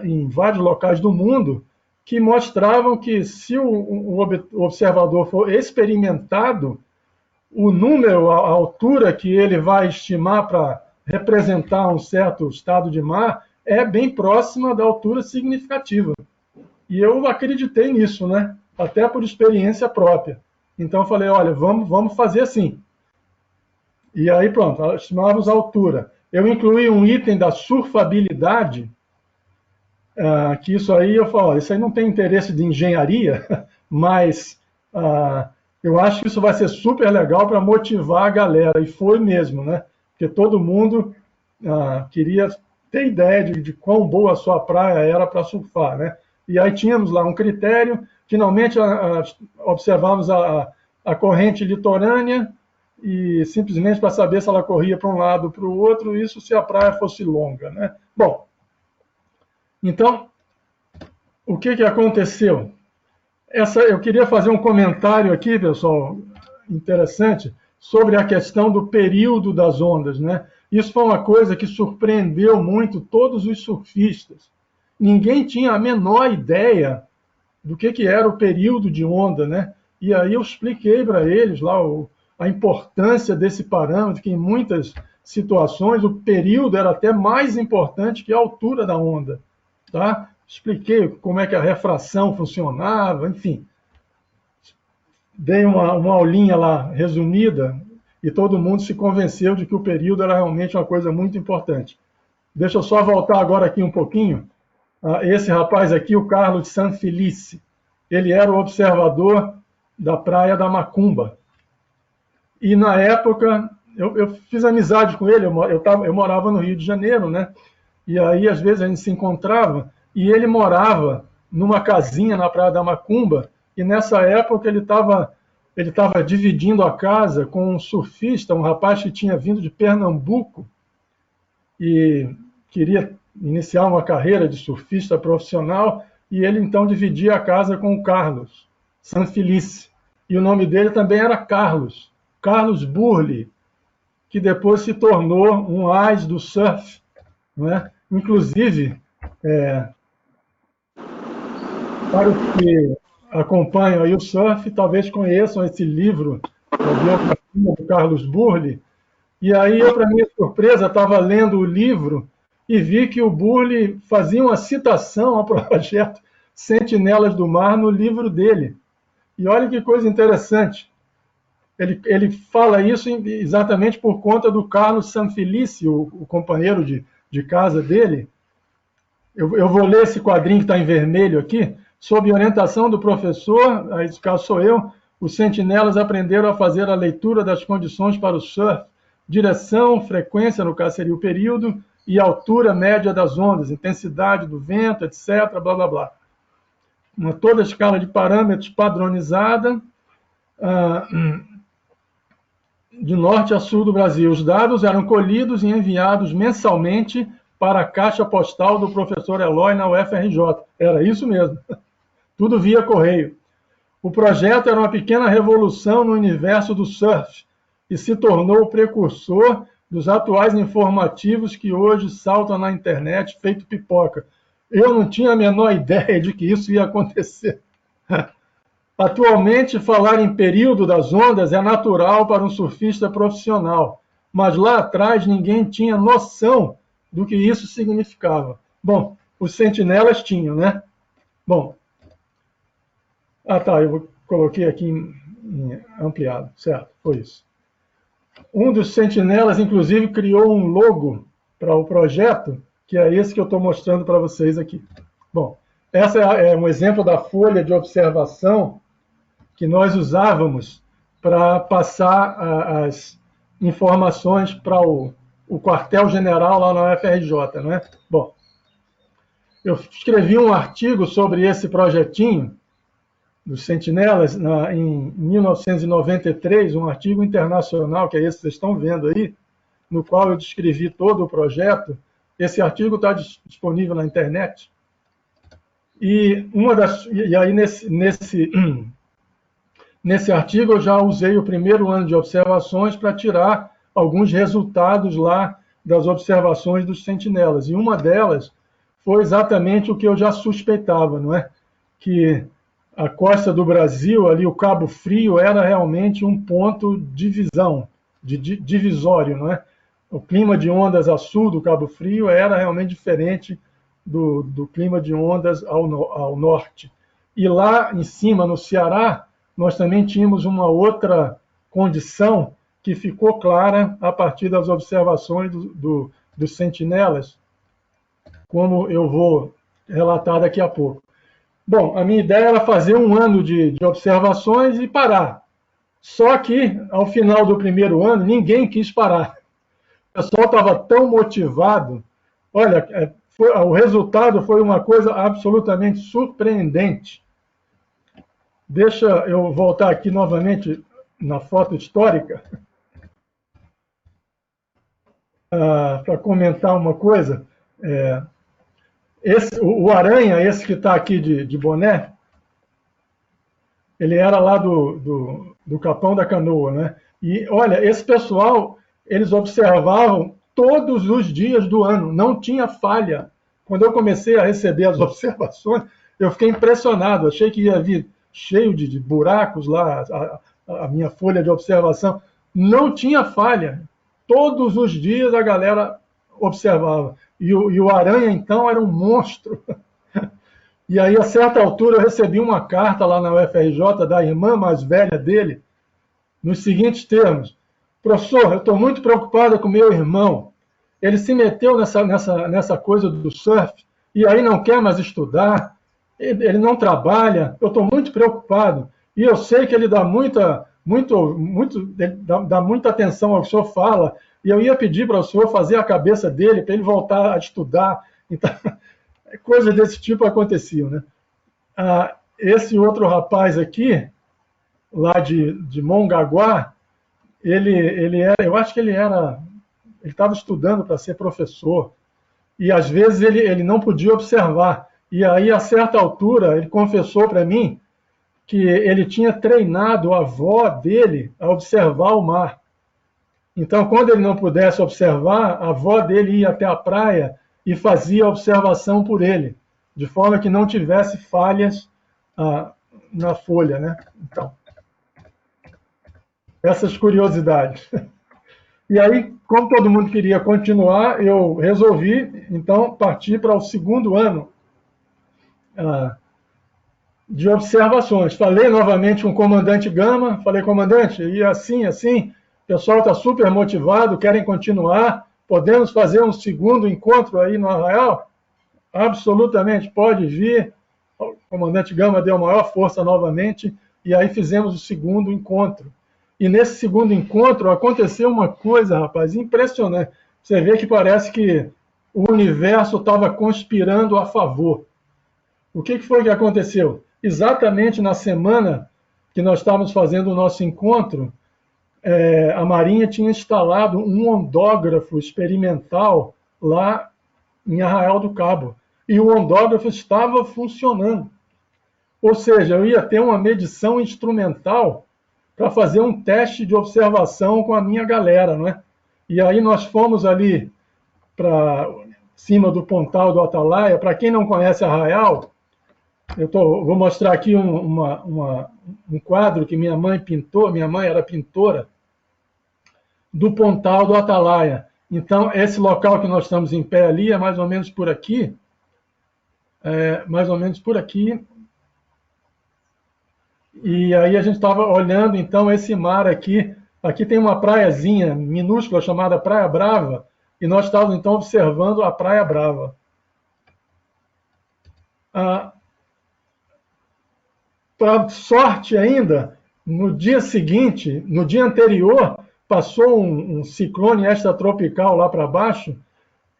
em vários locais do mundo, que mostravam que se o observador for experimentado, o número, a altura que ele vai estimar para representar um certo estado de mar é bem próxima da altura significativa. E eu acreditei nisso, né? Até por experiência própria. Então eu falei, olha, vamos fazer assim. E aí pronto, estimávamos a altura. Eu incluí um item da surfabilidade, que isso aí eu falo, isso aí não tem interesse de engenharia, mas eu acho que isso vai ser super legal para motivar a galera. E foi mesmo, né? Porque todo mundo queria ter ideia de quão boa a sua praia era para surfar, né? E aí tínhamos lá um critério, finalmente observávamos a corrente litorânea e simplesmente para saber se ela corria para um lado ou para o outro, isso se a praia fosse longa, né? Bom, então, o que aconteceu? Eu queria fazer um comentário aqui, pessoal, interessante, sobre a questão do período das ondas, né? Isso foi uma coisa que surpreendeu muito todos os surfistas. Ninguém tinha a menor ideia do que era o período de onda, né? E aí eu expliquei para eles lá a importância desse parâmetro, que em muitas situações o período era até mais importante que a altura da onda, tá? Expliquei como é que a refração funcionava, enfim. Dei uma aulinha lá resumida e todo mundo se convenceu de que o período era realmente uma coisa muito importante. Deixa eu só voltar agora aqui um pouquinho. Esse rapaz aqui, o Carlos Sanfelice, ele era o observador da praia da Macumba. E na época, eu fiz amizade com ele, eu morava no Rio de Janeiro, né? E aí, às vezes, a gente se encontrava, e ele morava numa casinha na praia da Macumba, e nessa época ele estava dividindo a casa com um surfista, um rapaz que tinha vindo de Pernambuco, e queria iniciar uma carreira de surfista profissional, e ele então dividia a casa com o Carlos Sanfelice. E o nome dele também era Carlos Burle, que depois se tornou um ás do surf, né? Inclusive, para os que acompanham aí o surf, talvez conheçam esse livro, a biografia do Carlos Burle. E aí eu, para minha surpresa, estava lendo o livro e vi que o Burle fazia uma citação ao projeto Sentinelas do Mar no livro dele. E olha que coisa interessante. Ele fala isso exatamente por conta do Carlos Sanfelice, o companheiro de casa dele. Eu vou ler esse quadrinho que está em vermelho aqui. Sob orientação do professor, aí esse caso sou eu, os sentinelas aprenderam a fazer a leitura das condições para o surf, direção, frequência, no caso seria o período, e altura média das ondas, intensidade do vento, etc., blá, blá, blá. Toda a escala de parâmetros padronizada, de norte a sul do Brasil. Os dados eram colhidos e enviados mensalmente para a caixa postal do professor Eloy na UFRJ. Era isso mesmo, tudo via correio. O projeto era uma pequena revolução no universo do surf e se tornou o precursor dos atuais informativos que hoje saltam na internet feito pipoca. Eu não tinha a menor ideia de que isso ia acontecer. Atualmente, falar em período das ondas é natural para um surfista profissional, mas lá atrás ninguém tinha noção do que isso significava. Bom, os sentinelas tinham, né? Bom, eu coloquei aqui em ampliado, certo, foi isso. Um dos sentinelas, inclusive, criou um logo para o projeto, que é esse que eu estou mostrando para vocês aqui. Bom, essa é um exemplo da folha de observação que nós usávamos para passar as informações para o quartel-general lá na UFRJ, não é? Bom, eu escrevi um artigo sobre esse projetinho dos sentinelas em 1993, um artigo internacional, que é esse que vocês estão vendo aí, no qual eu descrevi todo o projeto. Esse artigo está disponível na internet. E aí nesse artigo eu já usei o primeiro ano de observações para tirar alguns resultados lá das observações dos sentinelas. E uma delas foi exatamente o que eu já suspeitava, não é? Que a costa do Brasil, ali o Cabo Frio, era realmente um ponto de divisão, divisório, não é? O clima de ondas a sul do Cabo Frio era realmente diferente do clima de ondas ao norte. E lá em cima, no Ceará, nós também tínhamos uma outra condição que ficou clara a partir das observações dos sentinelas, como eu vou relatar daqui a pouco. Bom, a minha ideia era fazer um ano de observações e parar. Só que, ao final do primeiro ano, ninguém quis parar. O pessoal estava tão motivado. Olha, o resultado foi uma coisa absolutamente surpreendente. Deixa eu voltar aqui novamente na foto histórica para comentar uma coisa. O Aranha, esse que está aqui de boné, ele era lá do Capão da Canoa, né? E, olha, esse pessoal, eles observavam todos os dias do ano, não tinha falha. Quando eu comecei a receber as observações, eu fiquei impressionado, achei que ia vir cheio de buracos lá, a minha folha de observação. Não tinha falha. Todos os dias a galera observava. E o Aranha, então, era um monstro. E aí, a certa altura, eu recebi uma carta lá na UFRJ da irmã mais velha dele, nos seguintes termos: professor, eu estou muito preocupada com meu irmão. Ele se meteu nessa coisa do surf e aí não quer mais estudar, ele não trabalha, eu estou muito preocupado. E eu sei que ele dá muita atenção ao que o senhor fala, e eu ia pedir para o senhor fazer a cabeça dele, para ele voltar a estudar. Então, coisas desse tipo aconteciam, né? Esse outro rapaz aqui, lá de Mongaguá, eu acho que ele estava estudando para ser professor, e às vezes ele não podia observar. E aí, a certa altura, ele confessou para mim que ele tinha treinado a avó dele a observar o mar. Então, quando ele não pudesse observar, a avó dele ia até a praia e fazia a observação por ele, de forma que não tivesse falhas na folha, né? Então, essas curiosidades. E aí, como todo mundo queria continuar, eu resolvi, então, partir para o segundo ano de observações. Falei novamente com o comandante Gama, falei, comandante, e assim, o pessoal está super motivado, querem continuar, podemos fazer um segundo encontro aí no Arraial? Absolutamente, pode vir. O comandante Gama deu maior força novamente, e aí fizemos o segundo encontro. E nesse segundo encontro aconteceu uma coisa, rapaz, impressionante. Você vê que parece que o universo estava conspirando a favor. O que foi que aconteceu? Exatamente na semana que nós estávamos fazendo o nosso encontro, a Marinha tinha instalado um ondógrafo experimental lá em Arraial do Cabo. E o ondógrafo estava funcionando. Ou seja, eu ia ter uma medição instrumental para fazer um teste de observação com a minha galera, não é? E aí nós fomos ali para cima do Pontal do Atalaia. Para quem não conhece Arraial, vou mostrar aqui um quadro que minha mãe pintou. Minha mãe era pintora do Pontal do Atalaia. Então, esse local que nós estamos em pé ali é mais ou menos por aqui. Mais ou menos por aqui. E aí a gente estava olhando, então, esse mar aqui. Aqui tem uma praiazinha minúscula chamada Praia Brava, e nós estávamos, então, observando a Praia Brava. Para sorte ainda, no dia seguinte, no dia anterior, passou um ciclone extratropical lá para baixo,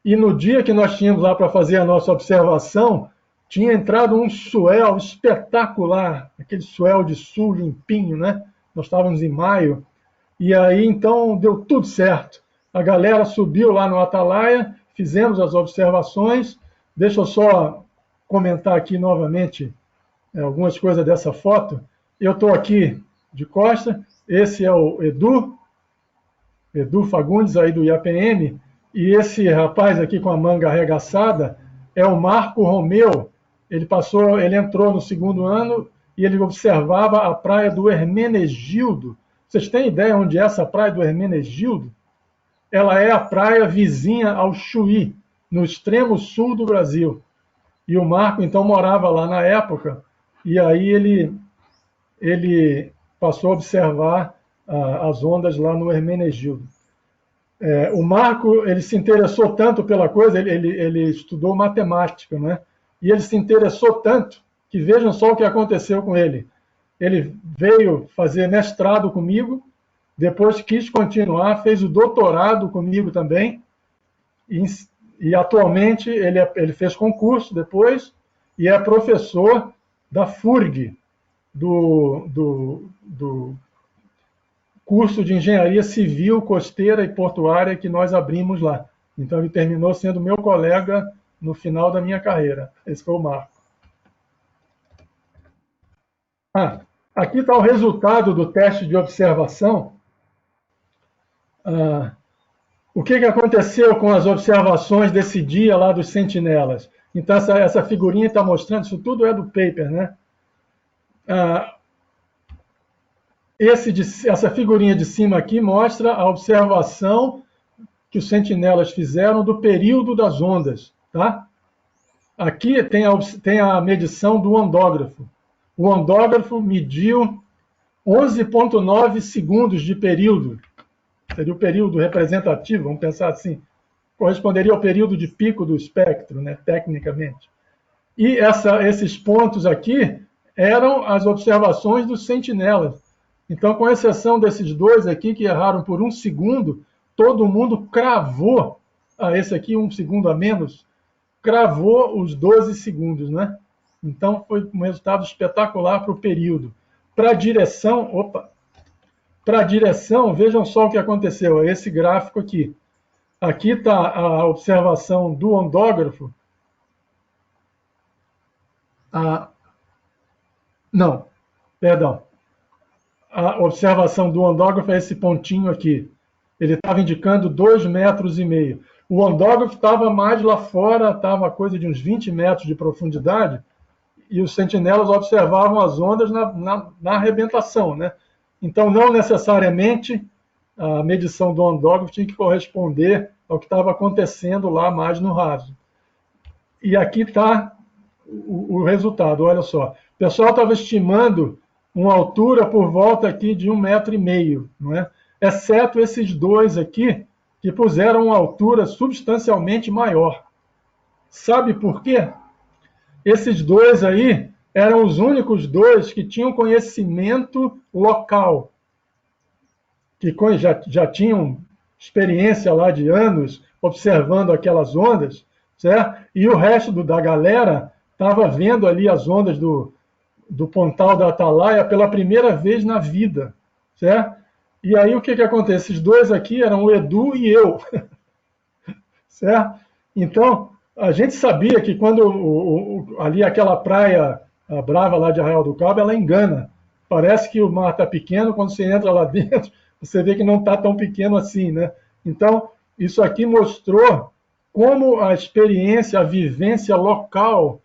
e no dia que nós tínhamos lá para fazer a nossa observação, tinha entrado um swell espetacular, aquele swell de sul limpinho, né? Nós estávamos em maio, e aí então deu tudo certo. A galera subiu lá no Atalaia, fizemos as observações. Deixa eu só comentar aqui novamente algumas coisas dessa foto. Eu estou aqui de costa, esse é o Edu Fagundes, aí do IAPM, e esse rapaz aqui com a manga arregaçada é o Marco Romeu. Ele entrou no segundo ano e ele observava a praia do Hermenegildo. Vocês têm ideia onde é essa praia do Hermenegildo? Ela é a praia vizinha ao Chuí, no extremo sul do Brasil. E o Marco, então, morava lá na época, e aí ele passou a observar as ondas lá no Hermenegildo. O Marco, ele se interessou tanto pela coisa, ele estudou matemática, né? E ele se interessou tanto que vejam só o que aconteceu com ele. Ele veio fazer mestrado comigo, depois quis continuar, fez o doutorado comigo também, e atualmente ele fez concurso depois, e é professor da FURG, do curso de Engenharia Civil, Costeira e Portuária que nós abrimos lá. Então ele terminou sendo meu colega no final da minha carreira. Esse foi o Marco. Aqui está o resultado do teste de observação. O que aconteceu com as observações desse dia lá dos sentinelas? Então, essa figurinha está mostrando, isso tudo é do paper, né? Essa figurinha de cima aqui mostra a observação que os sentinelas fizeram do período das ondas, tá? Aqui tem a medição do ondógrafo. O ondógrafo mediu 11,9 segundos de período. Seria o período representativo, vamos pensar assim. Corresponderia ao período de pico do espectro, né, tecnicamente. E esses pontos aqui eram as observações dos sentinelas. Então, com exceção desses dois aqui que erraram por 1 segundo, todo mundo cravou, esse aqui 1 segundo a menos, cravou os 12 segundos, né? Então, foi um resultado espetacular para o período. Para a direção, vejam só o que aconteceu. Esse gráfico aqui. Aqui está a observação do ondógrafo. Não, perdão. A observação do ondógrafo é esse pontinho aqui. Ele estava indicando 2,5 metros. O ondógrafo estava mais lá fora, estava coisa de uns 20 metros de profundidade, e os sentinelas observavam as ondas na arrebentação, né? Então, não necessariamente a medição do ondógrafo tinha que corresponder ao que estava acontecendo lá mais no raso. E aqui está o resultado, olha só. O pessoal estava estimando uma altura por volta aqui de 1,5 metro, não é? Exceto esses dois aqui, que puseram uma altura substancialmente maior. Sabe por quê? Esses dois aí eram os únicos dois que tinham conhecimento local, que já tinham experiência lá de anos observando aquelas ondas, certo? E o resto da galera estava vendo ali as ondas do Pontal da Atalaia pela primeira vez na vida, certo? E aí o que acontece? Esses dois aqui eram o Edu e eu, certo? Então, a gente sabia que quando ali aquela praia brava lá de Arraial do Cabo, ela engana. Parece que o mar está pequeno, quando você entra lá dentro, você vê que não está tão pequeno assim, né? Então, isso aqui mostrou como a experiência, a vivência local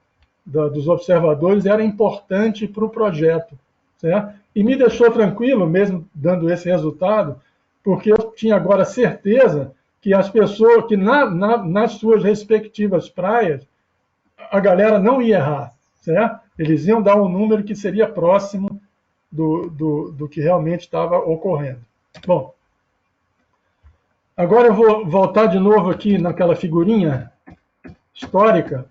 dos observadores era importante para o projeto, certo? E me deixou tranquilo, mesmo dando esse resultado, porque eu tinha agora certeza que as pessoas, que nas suas respectivas praias, a galera não ia errar, certo? Eles iam dar um número que seria próximo do que realmente estava ocorrendo. Bom, agora eu vou voltar de novo aqui naquela figurinha histórica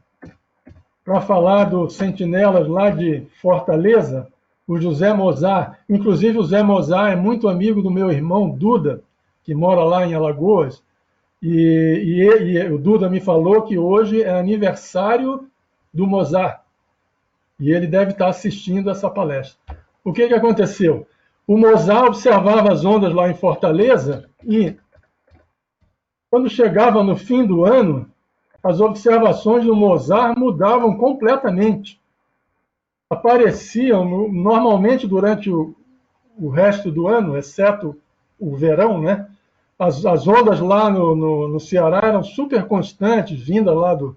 para falar dos sentinelas lá de Fortaleza, o José Mozart. Inclusive, o Zé Mozart é muito amigo do meu irmão Duda, que mora lá em Alagoas, e o Duda me falou que hoje é aniversário do Mozart, e ele deve estar assistindo essa palestra. O que aconteceu? O Mozart observava as ondas lá em Fortaleza e, quando chegava no fim do ano, as observações do Mozart mudavam completamente. Apareciam normalmente durante o resto do ano, exceto o verão, né? As ondas lá no Ceará eram super constantes, vindas lá do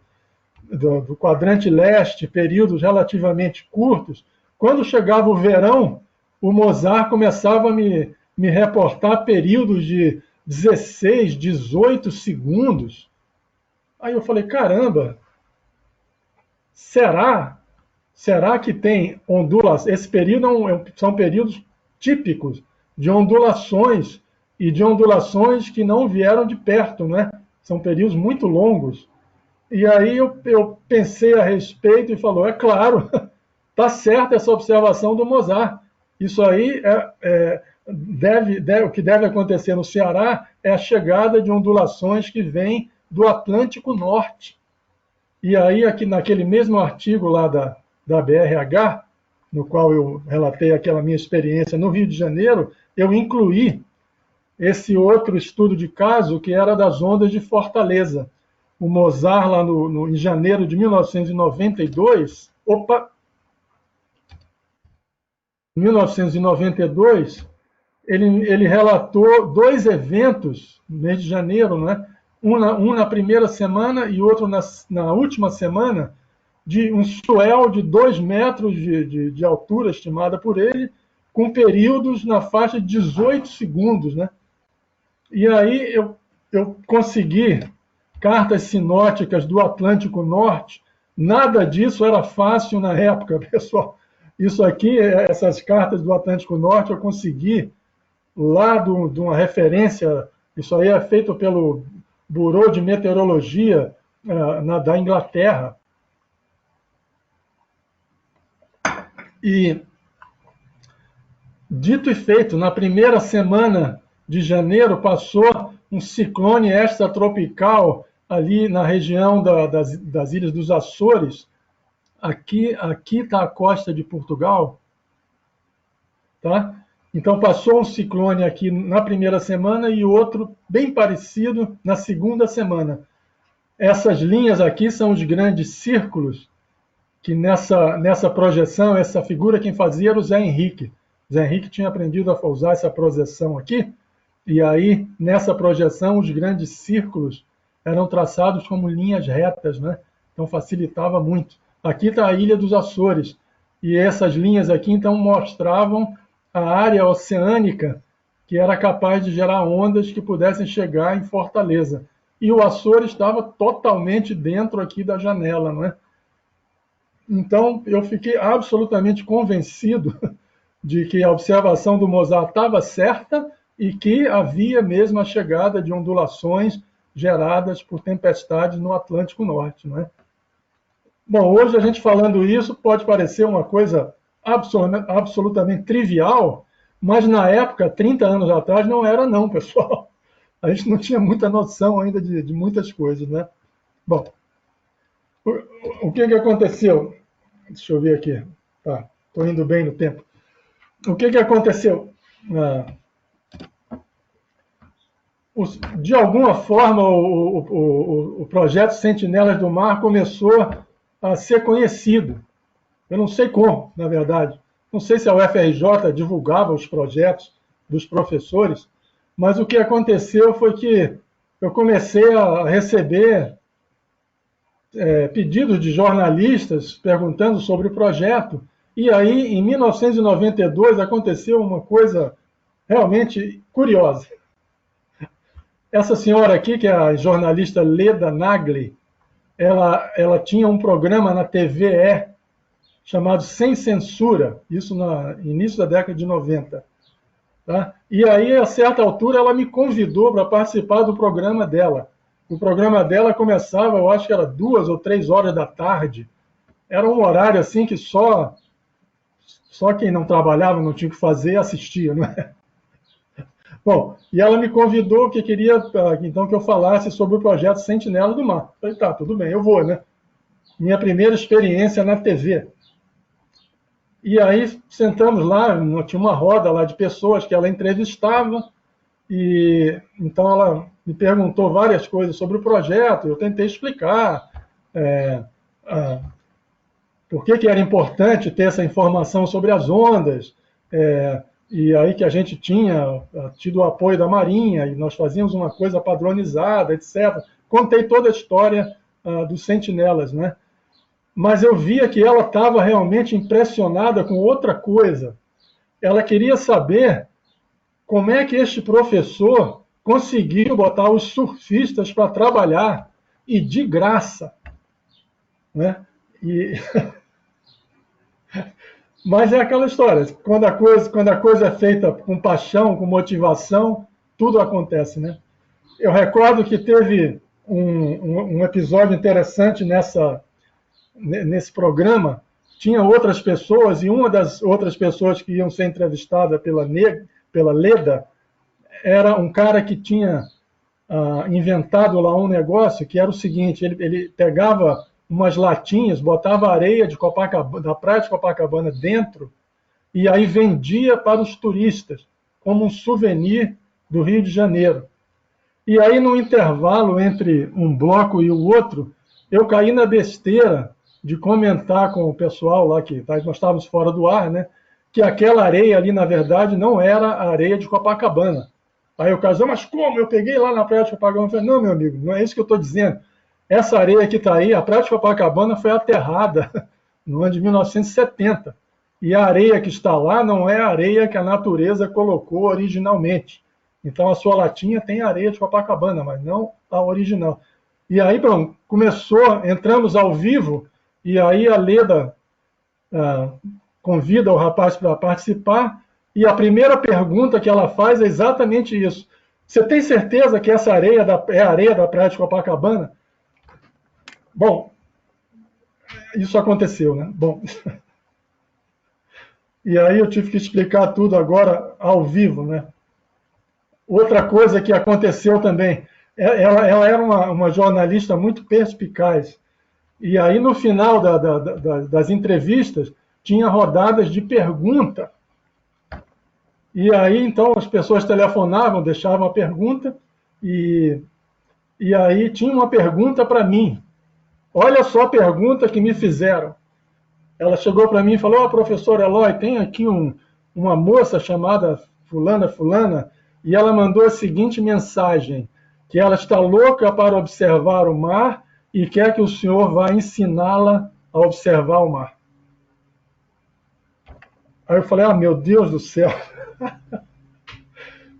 quadrante leste, períodos relativamente curtos. Quando chegava o verão, o Mozart começava a me reportar períodos de 16, 18 segundos. Aí eu falei, caramba, será que tem ondulações? Esse período são períodos típicos de ondulações, e de ondulações que não vieram de perto, né? São períodos muito longos. E aí eu pensei a respeito e falou, é claro, está certa essa observação do Mozart. Isso aí o que deve acontecer no Ceará é a chegada de ondulações que vêm do Atlântico Norte. E aí, aqui naquele mesmo artigo lá da BRH, no qual eu relatei aquela minha experiência no Rio de Janeiro, eu incluí esse outro estudo de caso que era das ondas de Fortaleza. O Mozart, lá em janeiro de 1992, em 1992, ele relatou dois eventos no mês de janeiro, né? Um na primeira semana e outro na última semana, de um swell de 2 metros de altura, estimada por ele, com períodos na faixa de 18 segundos, né? E aí eu consegui cartas sinóticas do Atlântico Norte. Nada disso era fácil na época, pessoal. Isso aqui, essas cartas do Atlântico Norte, eu consegui lá de uma referência. Isso aí é feito pelo Bureau de Meteorologia da Inglaterra. E, dito e feito, na primeira semana de janeiro passou um ciclone extratropical ali na região das Ilhas dos Açores. Aqui está a costa de Portugal, tá? Então passou um ciclone aqui na primeira semana e outro bem parecido na segunda semana. Essas linhas aqui são os grandes círculos que nessa projeção, essa figura quem fazia era o Zé Henrique. O Zé Henrique tinha aprendido a usar essa projeção aqui, e aí nessa projeção os grandes círculos eram traçados como linhas retas, né? Então facilitava muito. Aqui está a Ilha dos Açores, e essas linhas aqui então mostravam a área oceânica que era capaz de gerar ondas que pudessem chegar em Fortaleza. E o Açores estava totalmente dentro aqui da janela, não é? Então, eu fiquei absolutamente convencido de que a observação do Mozart estava certa e que havia mesmo a chegada de ondulações geradas por tempestades no Atlântico Norte, não é? Bom, hoje a gente falando isso pode parecer uma coisa absolutamente trivial, mas na época, 30 anos atrás, não era não, pessoal. a gente não tinha muita noção ainda de muitas coisas, né? Bom, o que aconteceu? Deixa eu ver aqui. Tá, estou indo bem no tempo. O que aconteceu? De alguma forma, o projeto Sentinelas do Mar começou a ser conhecido. Eu não sei como, na verdade. Não sei se a UFRJ divulgava os projetos dos professores, mas o que aconteceu foi que eu comecei a receber pedidos de jornalistas perguntando sobre o projeto, e aí, em 1992, aconteceu uma coisa realmente curiosa. Essa senhora aqui, que é a jornalista Leda Nagli, ela tinha um programa na TVE chamado Sem Censura, isso no início da década de 90. Tá? E aí, a certa altura, ela me convidou para participar do programa dela. O programa dela começava, eu acho que era 2 ou 3 horas da tarde. Era um horário assim que só quem não trabalhava, não tinha o que fazer, assistia, não é? Bom, e ela me convidou que queria então que eu falasse sobre o projeto Sentinela do Mar. Falei, tá, tudo bem, eu vou, né? Minha primeira experiência na TV. E aí sentamos lá, tinha uma roda lá de pessoas que ela entrevistava, e então ela me perguntou várias coisas sobre o projeto, eu tentei explicar por que era importante ter essa informação sobre as ondas, e aí que a gente tinha tido o apoio da Marinha, e nós fazíamos uma coisa padronizada, etc. Contei toda a história dos sentinelas, né? Mas eu via que ela estava realmente impressionada com outra coisa. Ela queria saber como é que este professor conseguiu botar os surfistas para trabalhar, e de graça, né? Mas é aquela história, quando a coisa é feita com paixão, com motivação, tudo acontece, né? Eu recordo que teve um episódio interessante nesse programa. Tinha outras pessoas, e uma das outras pessoas que iam ser entrevistadas pela Leda era um cara que tinha inventado lá um negócio que era o seguinte: ele pegava umas latinhas, botava areia da praia de Copacabana dentro, e aí vendia para os turistas, como um souvenir do Rio de Janeiro. E aí, no intervalo entre um bloco e o outro, eu caí na besteira de comentar com o pessoal lá, que nós estávamos fora do ar, né, que aquela areia ali, na verdade, não era a areia de Copacabana. Aí o cara, mas como? Eu peguei lá na praia de Copacabana. Eu falei, não, meu amigo, não é isso que eu estou dizendo. Essa areia que está aí, a praia de Copacabana foi aterrada no ano de 1970. E a areia que está lá não é a areia que a natureza colocou originalmente. Então a sua latinha tem areia de Copacabana, mas não a original. E aí, pronto, entramos ao vivo, e aí a Leda convida o rapaz para participar, e a primeira pergunta que ela faz é exatamente isso. Você tem certeza que essa areia é a areia da praia de Copacabana? Bom, isso aconteceu, né? Bom, e aí eu tive que explicar tudo agora ao vivo, né? Outra coisa que aconteceu também, ela era uma jornalista muito perspicaz, e aí no final das entrevistas tinha rodadas de pergunta, e aí então as pessoas telefonavam, deixavam a pergunta, e aí tinha uma pergunta para mim. Olha só a pergunta que me fizeram. Ela chegou para mim e falou, professor Eloy, tem aqui uma moça chamada fulana, e ela mandou a seguinte mensagem, que ela está louca para observar o mar e quer que o senhor vá ensiná-la a observar o mar. Aí eu falei, meu Deus do céu.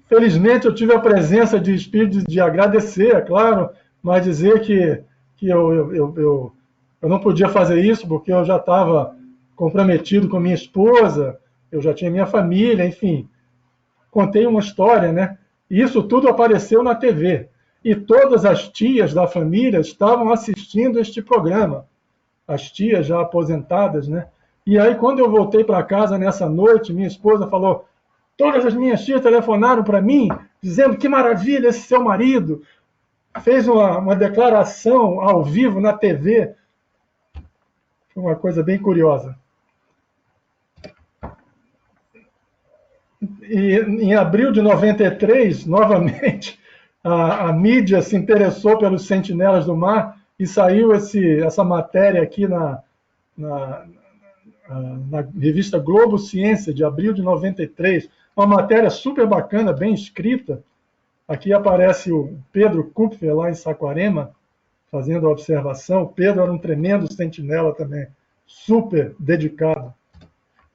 Felizmente eu tive a presença de espírito de agradecer, é claro, mas dizer que eu não podia fazer isso porque eu já estava comprometido com a minha esposa, eu já tinha minha família, enfim. Contei uma história, né? E isso tudo apareceu na TV. E todas as tias da família estavam assistindo este programa. As tias já aposentadas, né? E aí, quando eu voltei para casa nessa noite, minha esposa falou, Todas as minhas tias telefonaram para mim, dizendo que maravilha esse seu marido. Fez uma declaração ao vivo na TV. Foi uma coisa bem curiosa. E em abril de 93, novamente, a mídia se interessou pelos Sentinelas do Mar e saiu essa matéria aqui na revista Globo Ciência, de abril de 93. Uma matéria super bacana, bem escrita. Aqui aparece o Pedro Kupfer, lá em Saquarema, fazendo a observação. O Pedro era um tremendo sentinela também, super dedicado.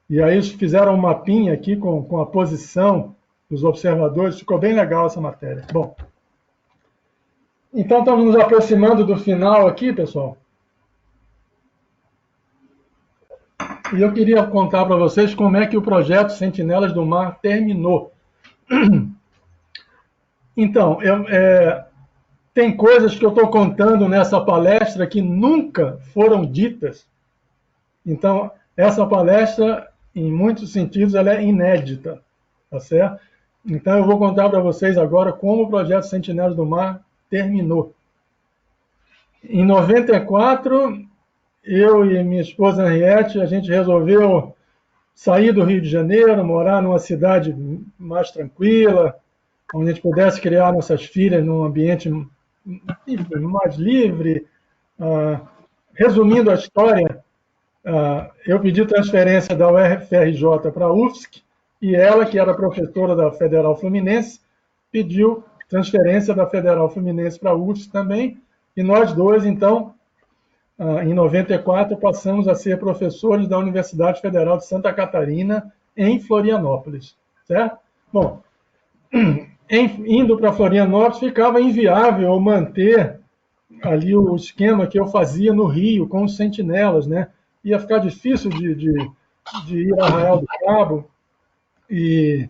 E aí eles fizeram um mapinha aqui com a posição dos observadores. Ficou bem legal essa matéria. Bom, então estamos nos aproximando do final aqui, pessoal. E eu queria contar para vocês como é que o projeto Sentinelas do Mar terminou. Então, tem coisas que eu estou contando nessa palestra que nunca foram ditas. Então, essa palestra, em muitos sentidos, ela é inédita, tá certo? Então, eu vou contar para vocês agora como o projeto Sentinelas do Mar terminou. Em 94, eu e minha esposa Henriette, a gente resolveu sair do Rio de Janeiro, morar numa cidade mais tranquila, onde a gente pudesse criar nossas filhas num ambiente mais livre. Resumindo a história, eu pedi transferência da UFRJ para a UFSC, e ela, que era professora da Federal Fluminense, pediu transferência da Federal Fluminense para a UFSC também, e nós dois, então, em 94, passamos a ser professores da Universidade Federal de Santa Catarina, em Florianópolis, certo? Bom, indo para Florianópolis, ficava inviável manter ali o esquema que eu fazia no Rio, com os sentinelas, né? Ia ficar difícil de ir a Arraial do Cabo, e,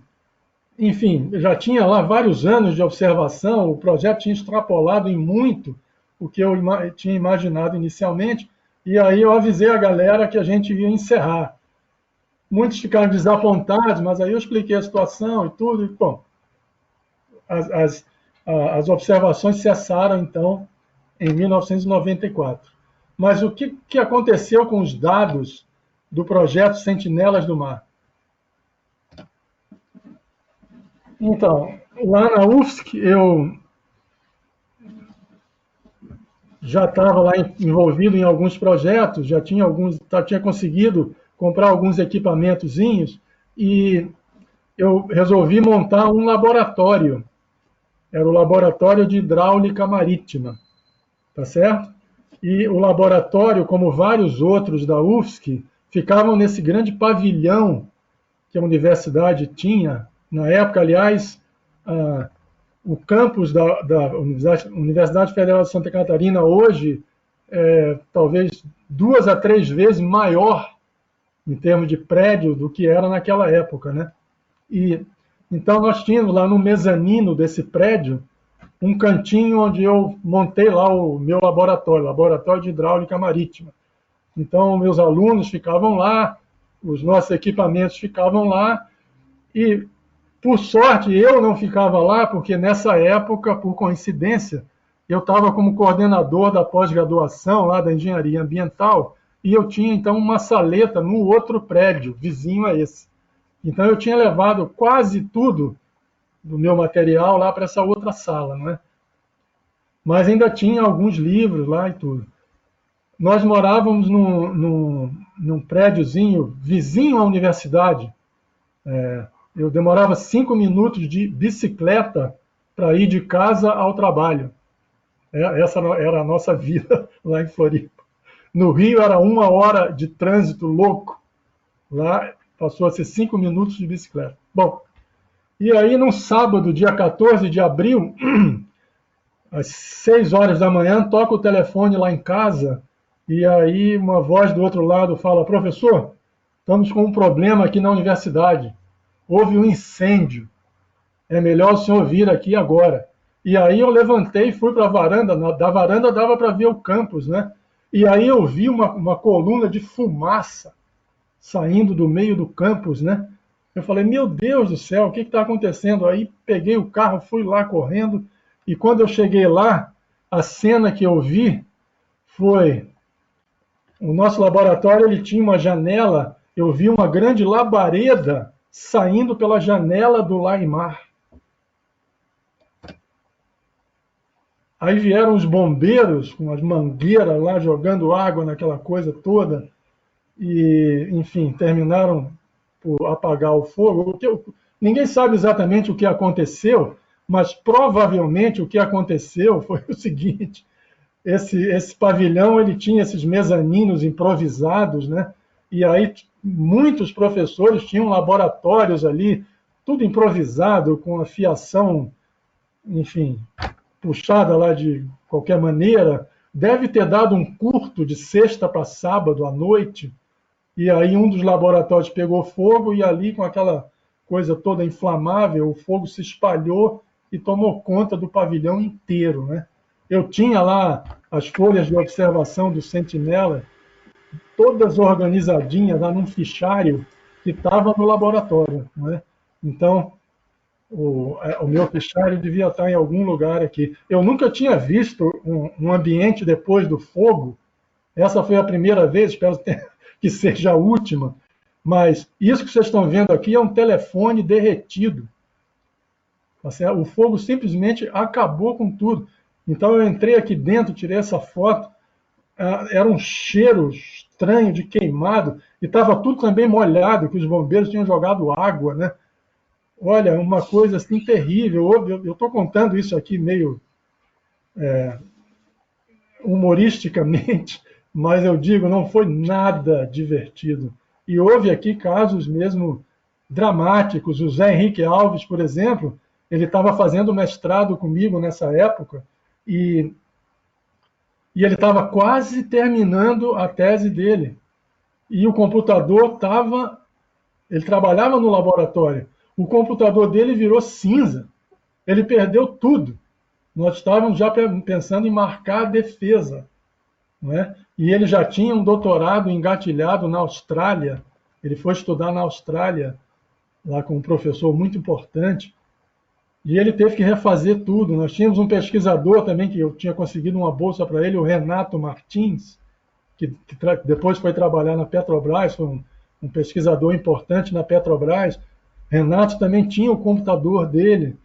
enfim, já tinha lá vários anos de observação, o projeto tinha extrapolado em muito o que eu tinha imaginado inicialmente, e aí eu avisei a galera que a gente ia encerrar. Muitos ficaram desapontados, mas aí eu expliquei a situação e tudo, e, bom, as observações cessaram, então, em 1994. Mas o que aconteceu com os dados do projeto Sentinelas do Mar? Então, lá na UFSC, eu já estava lá envolvido em alguns projetos, já tinha conseguido comprar alguns equipamentozinhos, e eu resolvi montar um laboratório. Era o Laboratório de Hidráulica Marítima, tá certo? E o laboratório, como vários outros da UFSC, ficavam nesse grande pavilhão que a universidade tinha. Na época, aliás, o campus da Universidade Federal de Santa Catarina hoje é talvez 2 a 3 vezes maior em termos de prédio do que era naquela época, né? E então nós tínhamos lá no mezanino desse prédio um cantinho onde eu montei lá o meu laboratório de hidráulica marítima. Então meus alunos ficavam lá, os nossos equipamentos ficavam lá, e por sorte, eu não ficava lá, porque nessa época, por coincidência, eu estava como coordenador da pós-graduação lá da Engenharia Ambiental, e eu tinha, então, uma saleta no outro prédio, vizinho a esse. Então, eu tinha levado quase tudo do meu material lá para essa outra sala, não é? Mas ainda tinha alguns livros lá e tudo. Nós morávamos num prédiozinho vizinho à universidade. Eu demorava 5 minutos de bicicleta para ir de casa ao trabalho. Essa era a nossa vida lá em Floripa. No Rio era 1 hora de trânsito louco. Lá passou a ser 5 minutos de bicicleta. Bom, e aí no sábado, dia 14 de abril, às 6 horas da manhã, toca o telefone lá em casa, e aí uma voz do outro lado fala: professor, estamos com um problema aqui na universidade. Houve um incêndio. É melhor o senhor vir aqui agora. E aí eu levantei e fui para a varanda. Da varanda dava para ver o campus, né? E aí eu vi uma coluna de fumaça saindo do meio do campus, né? Eu falei, meu Deus do céu, o que está acontecendo? Aí peguei o carro, fui lá correndo, e quando eu cheguei lá, a cena que eu vi foi o nosso laboratório, ele tinha uma janela, eu vi uma grande labareda saindo pela janela do Laimar. Aí vieram os bombeiros com as mangueiras lá jogando água naquela coisa toda e, enfim, terminaram por apagar o fogo. Ninguém sabe exatamente o que aconteceu, mas provavelmente o que aconteceu foi o seguinte: esse pavilhão ele tinha esses mezaninos improvisados, né? E aí muitos professores tinham laboratórios ali, tudo improvisado, com a fiação, enfim, puxada lá de qualquer maneira. Deve ter dado um curto de sexta para sábado à noite, e aí um dos laboratórios pegou fogo e ali com aquela coisa toda inflamável, o fogo se espalhou e tomou conta do pavilhão inteiro, né? Eu tinha lá as folhas de observação do Sentinela, todas organizadinhas lá num fichário que estava no laboratório, né? Então, o meu fichário devia estar em algum lugar aqui. Eu nunca tinha visto um ambiente depois do fogo. Essa foi a primeira vez, espero que seja a última. Mas isso que vocês estão vendo aqui é um telefone derretido. O fogo simplesmente acabou com tudo. Então eu entrei aqui dentro, tirei essa foto. Era um cheiro estranho de queimado e estava tudo também molhado, que os bombeiros tinham jogado água, né? Olha, uma coisa assim terrível. Eu estou contando isso aqui meio humoristicamente, mas eu digo, não foi nada divertido. E houve aqui casos mesmo dramáticos. O Zé Henrique Alves, por exemplo, ele estava fazendo mestrado comigo nessa época e ele estava quase terminando a tese dele. E o computador estava... Ele trabalhava no laboratório. O computador dele virou cinza. Ele perdeu tudo. Nós estávamos já pensando em marcar a defesa, não é? E ele já tinha um doutorado engatilhado na Austrália. Ele foi estudar na Austrália, lá com um professor muito importante, e ele teve que refazer tudo. Nós tínhamos um pesquisador também, que eu tinha conseguido uma bolsa para ele, o Renato Martins, que depois foi trabalhar na Petrobras, foi um pesquisador importante na Petrobras. Renato também tinha o computador dele.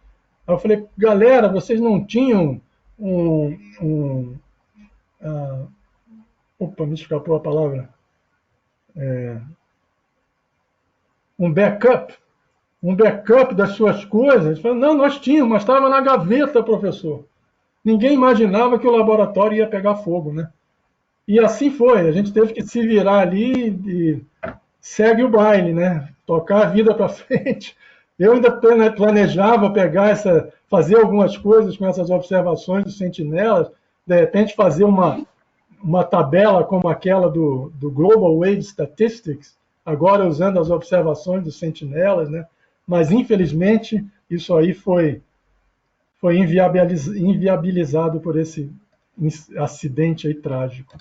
Aí eu falei, galera, vocês não tinham opa, me escapou a palavra. Um backup? Um backup das suas coisas? Falei, não, nós tínhamos, mas estava na gaveta, professor. Ninguém imaginava que o laboratório ia pegar fogo, né? E assim foi, a gente teve que se virar ali e segue o baile, né? Tocar a vida para frente. Eu ainda planejava fazer algumas coisas com essas observações dos sentinelas, de repente fazer uma tabela como aquela do Global Wave Statistics, agora usando as observações dos sentinelas, né? Mas infelizmente isso aí foi inviabilizado por esse acidente aí trágico.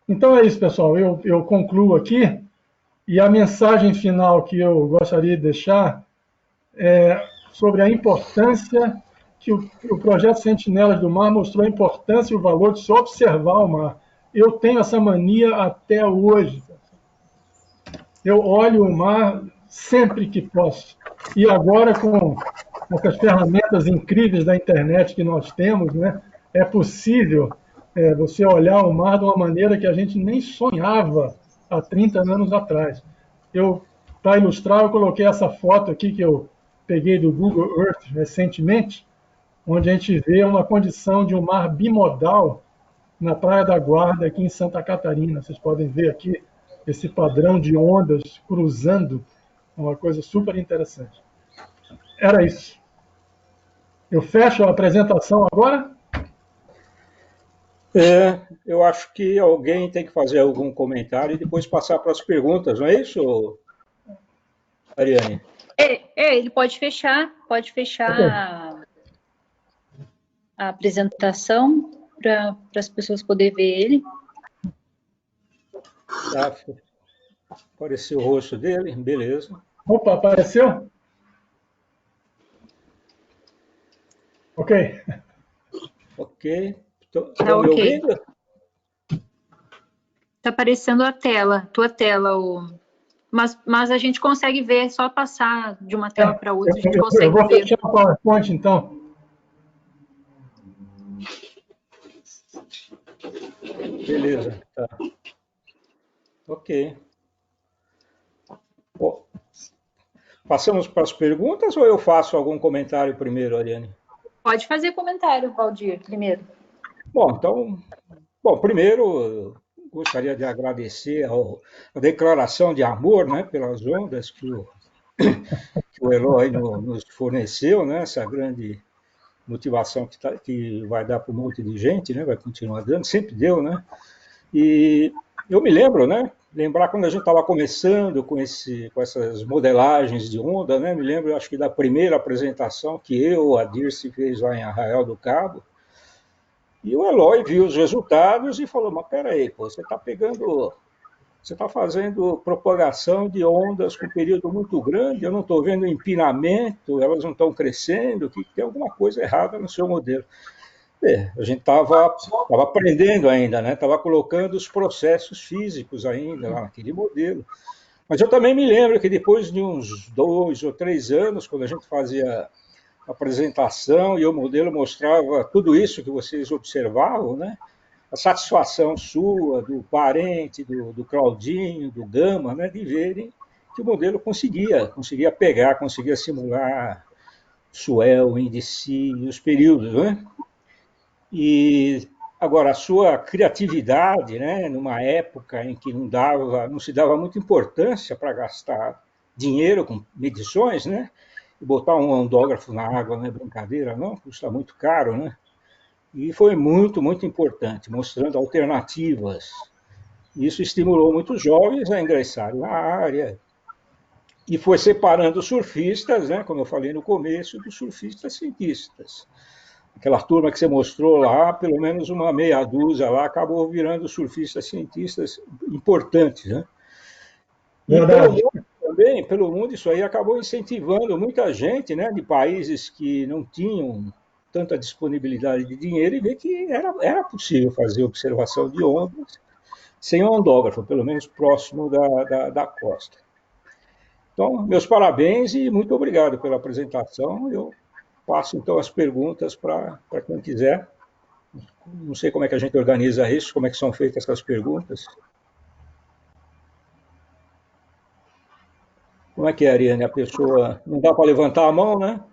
Então é isso, pessoal. Eu concluo aqui. E a mensagem final que eu gostaria de deixar é sobre a importância que o projeto Sentinelas do Mar mostrou, a importância e o valor de se observar o mar. Eu tenho essa mania até hoje. Eu olho o mar sempre que posso. E agora, com essas ferramentas incríveis da internet que nós temos, né, é possível você olhar o mar de uma maneira que a gente nem sonhava há 30 anos atrás. Para ilustrar, eu coloquei essa foto aqui que eu peguei do Google Earth recentemente, onde a gente vê uma condição de um mar bimodal na Praia da Guarda, aqui em Santa Catarina. Vocês podem ver aqui esse padrão de ondas cruzando, uma coisa super interessante. Era isso. Eu fecho a apresentação agora? Eu acho que alguém tem que fazer algum comentário e depois passar para as perguntas, não é isso, Ariane? Ele pode fechar a apresentação para as pessoas poderem ver ele. Tá. Apareceu o rosto dele, beleza. Opa, apareceu? Ok. Ok. Estão Tá me ok. ouvindo? Tá aparecendo a tela, tua tela, mas a gente consegue ver, só passar de uma tela para outra, a gente Eu consegue vou ver. fechar o PowerPoint, então. Beleza, tá. Ok. Bom, passamos para as perguntas ou eu faço algum comentário primeiro, Ariane? Pode fazer comentário, Valdir, primeiro. Bom, então, primeiro eu gostaria de agradecer a declaração de amor, né, pelas ondas que o Eloy nos forneceu, né, essa grande motivação que vai dar para um monte de gente, né, vai continuar dando, sempre deu, né? E eu me lembro, né? Lembrar quando a gente estava começando com essas modelagens de onda, né? Me lembro, acho que da primeira apresentação que a Dirce fez lá em Arraial do Cabo, e o Eloy viu os resultados e falou: mas peraí, pô, você está fazendo propagação de ondas com período muito grande, eu não estou vendo empinamento, elas não estão crescendo, que tem alguma coisa errada no seu modelo. A gente estava aprendendo ainda, né? Estava colocando os processos físicos ainda lá naquele modelo. Mas eu também me lembro que depois de uns 2 ou 3 anos, quando a gente fazia a apresentação e o modelo mostrava tudo isso que vocês observavam, né? A satisfação sua, do parente, do Claudinho, do Gama, né? De verem que o modelo conseguia pegar, conseguia simular swell, índice e os períodos, né? E agora a sua criatividade, né, numa época em que não se dava muita importância para gastar dinheiro com medições, né? E botar um ondógrafo na água não é brincadeira, não, custa muito caro, né? E foi muito, muito importante, mostrando alternativas. Isso estimulou muitos jovens a ingressarem na área e foi separando os surfistas, né, como eu falei no começo, dos surfistas cientistas. Aquela turma que você mostrou lá, pelo menos uma meia dúzia lá, acabou virando surfistas cientistas importantes, né? E pelo Verdade. mundo também, pelo mundo isso aí acabou incentivando muita gente, né, de países que não tinham tanta disponibilidade de dinheiro e ver que era possível fazer observação de ondas sem ondógrafo, pelo menos próximo da costa. Então, meus parabéns e muito obrigado pela apresentação. Eu passo então as perguntas para quem quiser. Não sei como é que a gente organiza isso, como é que são feitas essas perguntas. Como é que é, Ariane? A pessoa não dá para levantar a mão, né?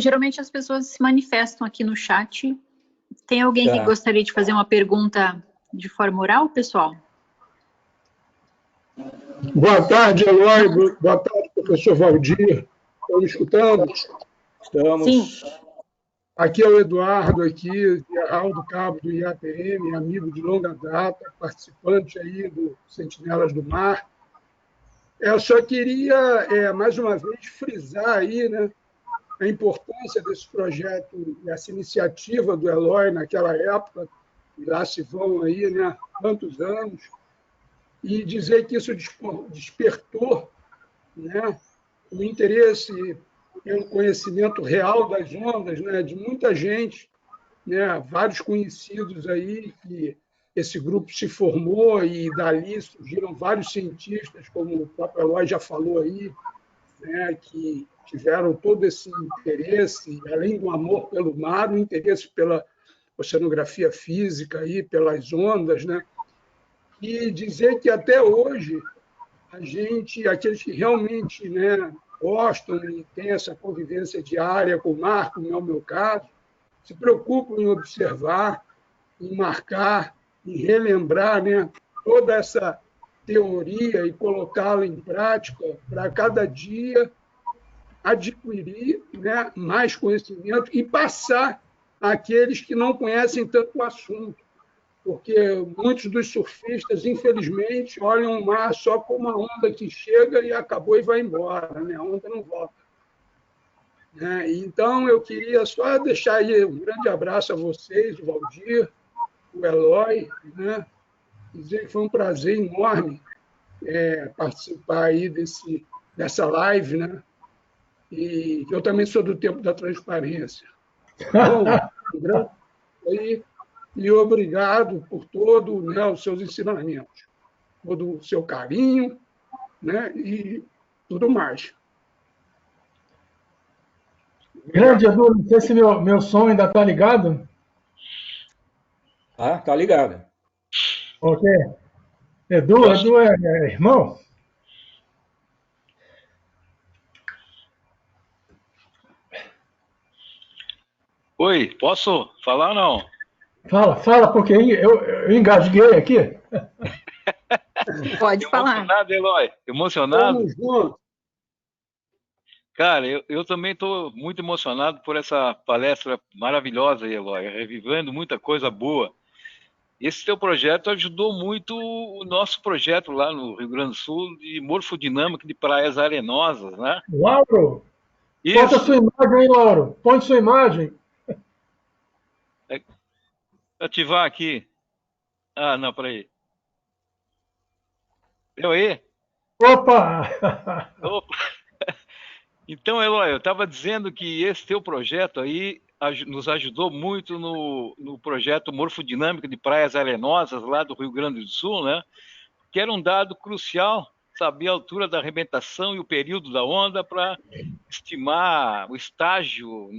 Geralmente as pessoas se manifestam aqui no chat. Tem alguém que Tá. gostaria de fazer uma pergunta de forma oral, pessoal? Boa tarde, Eloy. Boa tarde, professor Valdir. Estão me escutando? Sim. Estamos. Aqui é o Eduardo, aqui, de Arraial do Cabo, do IAPM, amigo de longa data, participante aí do Sentinelas do Mar. Eu só queria, mais uma vez, frisar aí, né, a importância desse projeto, essa iniciativa do Eloy naquela época, e lá se vão aí, né, tantos anos, e dizer que isso despertou, né, o interesse pelo conhecimento real das ondas, né, de muita gente, né, vários conhecidos aí que esse grupo se formou e dali surgiram vários cientistas, como o próprio Eloy já falou aí, né, que tiveram todo esse interesse, além do amor pelo mar, o interesse pela oceanografia física aí, pelas ondas, né, e dizer que até hoje a gente, aqueles que realmente, né, gostam e têm essa convivência diária com o mar, como é o meu caso, se preocupam em observar, em marcar, em relembrar, né, toda essa teoria e colocá-la em prática para cada dia adquirir, né, mais conhecimento e passar àqueles que não conhecem tanto o assunto, porque muitos dos surfistas, infelizmente, olham o mar só como uma onda que chega e acabou e vai embora, né? A onda não volta. Então, eu queria só deixar aí um grande abraço a vocês, o Valdir, o Eloy, né? Dizer que foi um prazer enorme participar aí dessa live, né? E eu também sou do tempo da transparência. Bom, e obrigado por todo, né, os seus ensinamentos, todo o seu carinho, né, e tudo mais. Grande, Edu, não sei se meu som ainda está ligado. Ah, tá ligado. Ok. Edu é irmão? Oi, posso falar ou não? Fala, porque eu engasguei aqui. Pode falar. Emocionado, Eloy? Emocionado? Vamos juntos. Cara, eu também estou muito emocionado por essa palestra maravilhosa, Eloy, revivendo muita coisa boa. Esse teu projeto ajudou muito o nosso projeto lá no Rio Grande do Sul de morfodinâmica de praias arenosas, né? Lauro, bota Isso. sua imagem aí, Lauro. Põe sua imagem. Ativar aqui. Ah, não, peraí. Deu aí? Opa! Opa. Então, Eloy, eu estava dizendo que esse teu projeto aí nos ajudou muito no projeto Morfodinâmica de Praias Arenosas, lá do Rio Grande do Sul, né? Que era um dado crucial, saber a altura da arrebentação e o período da onda para estimar o estágio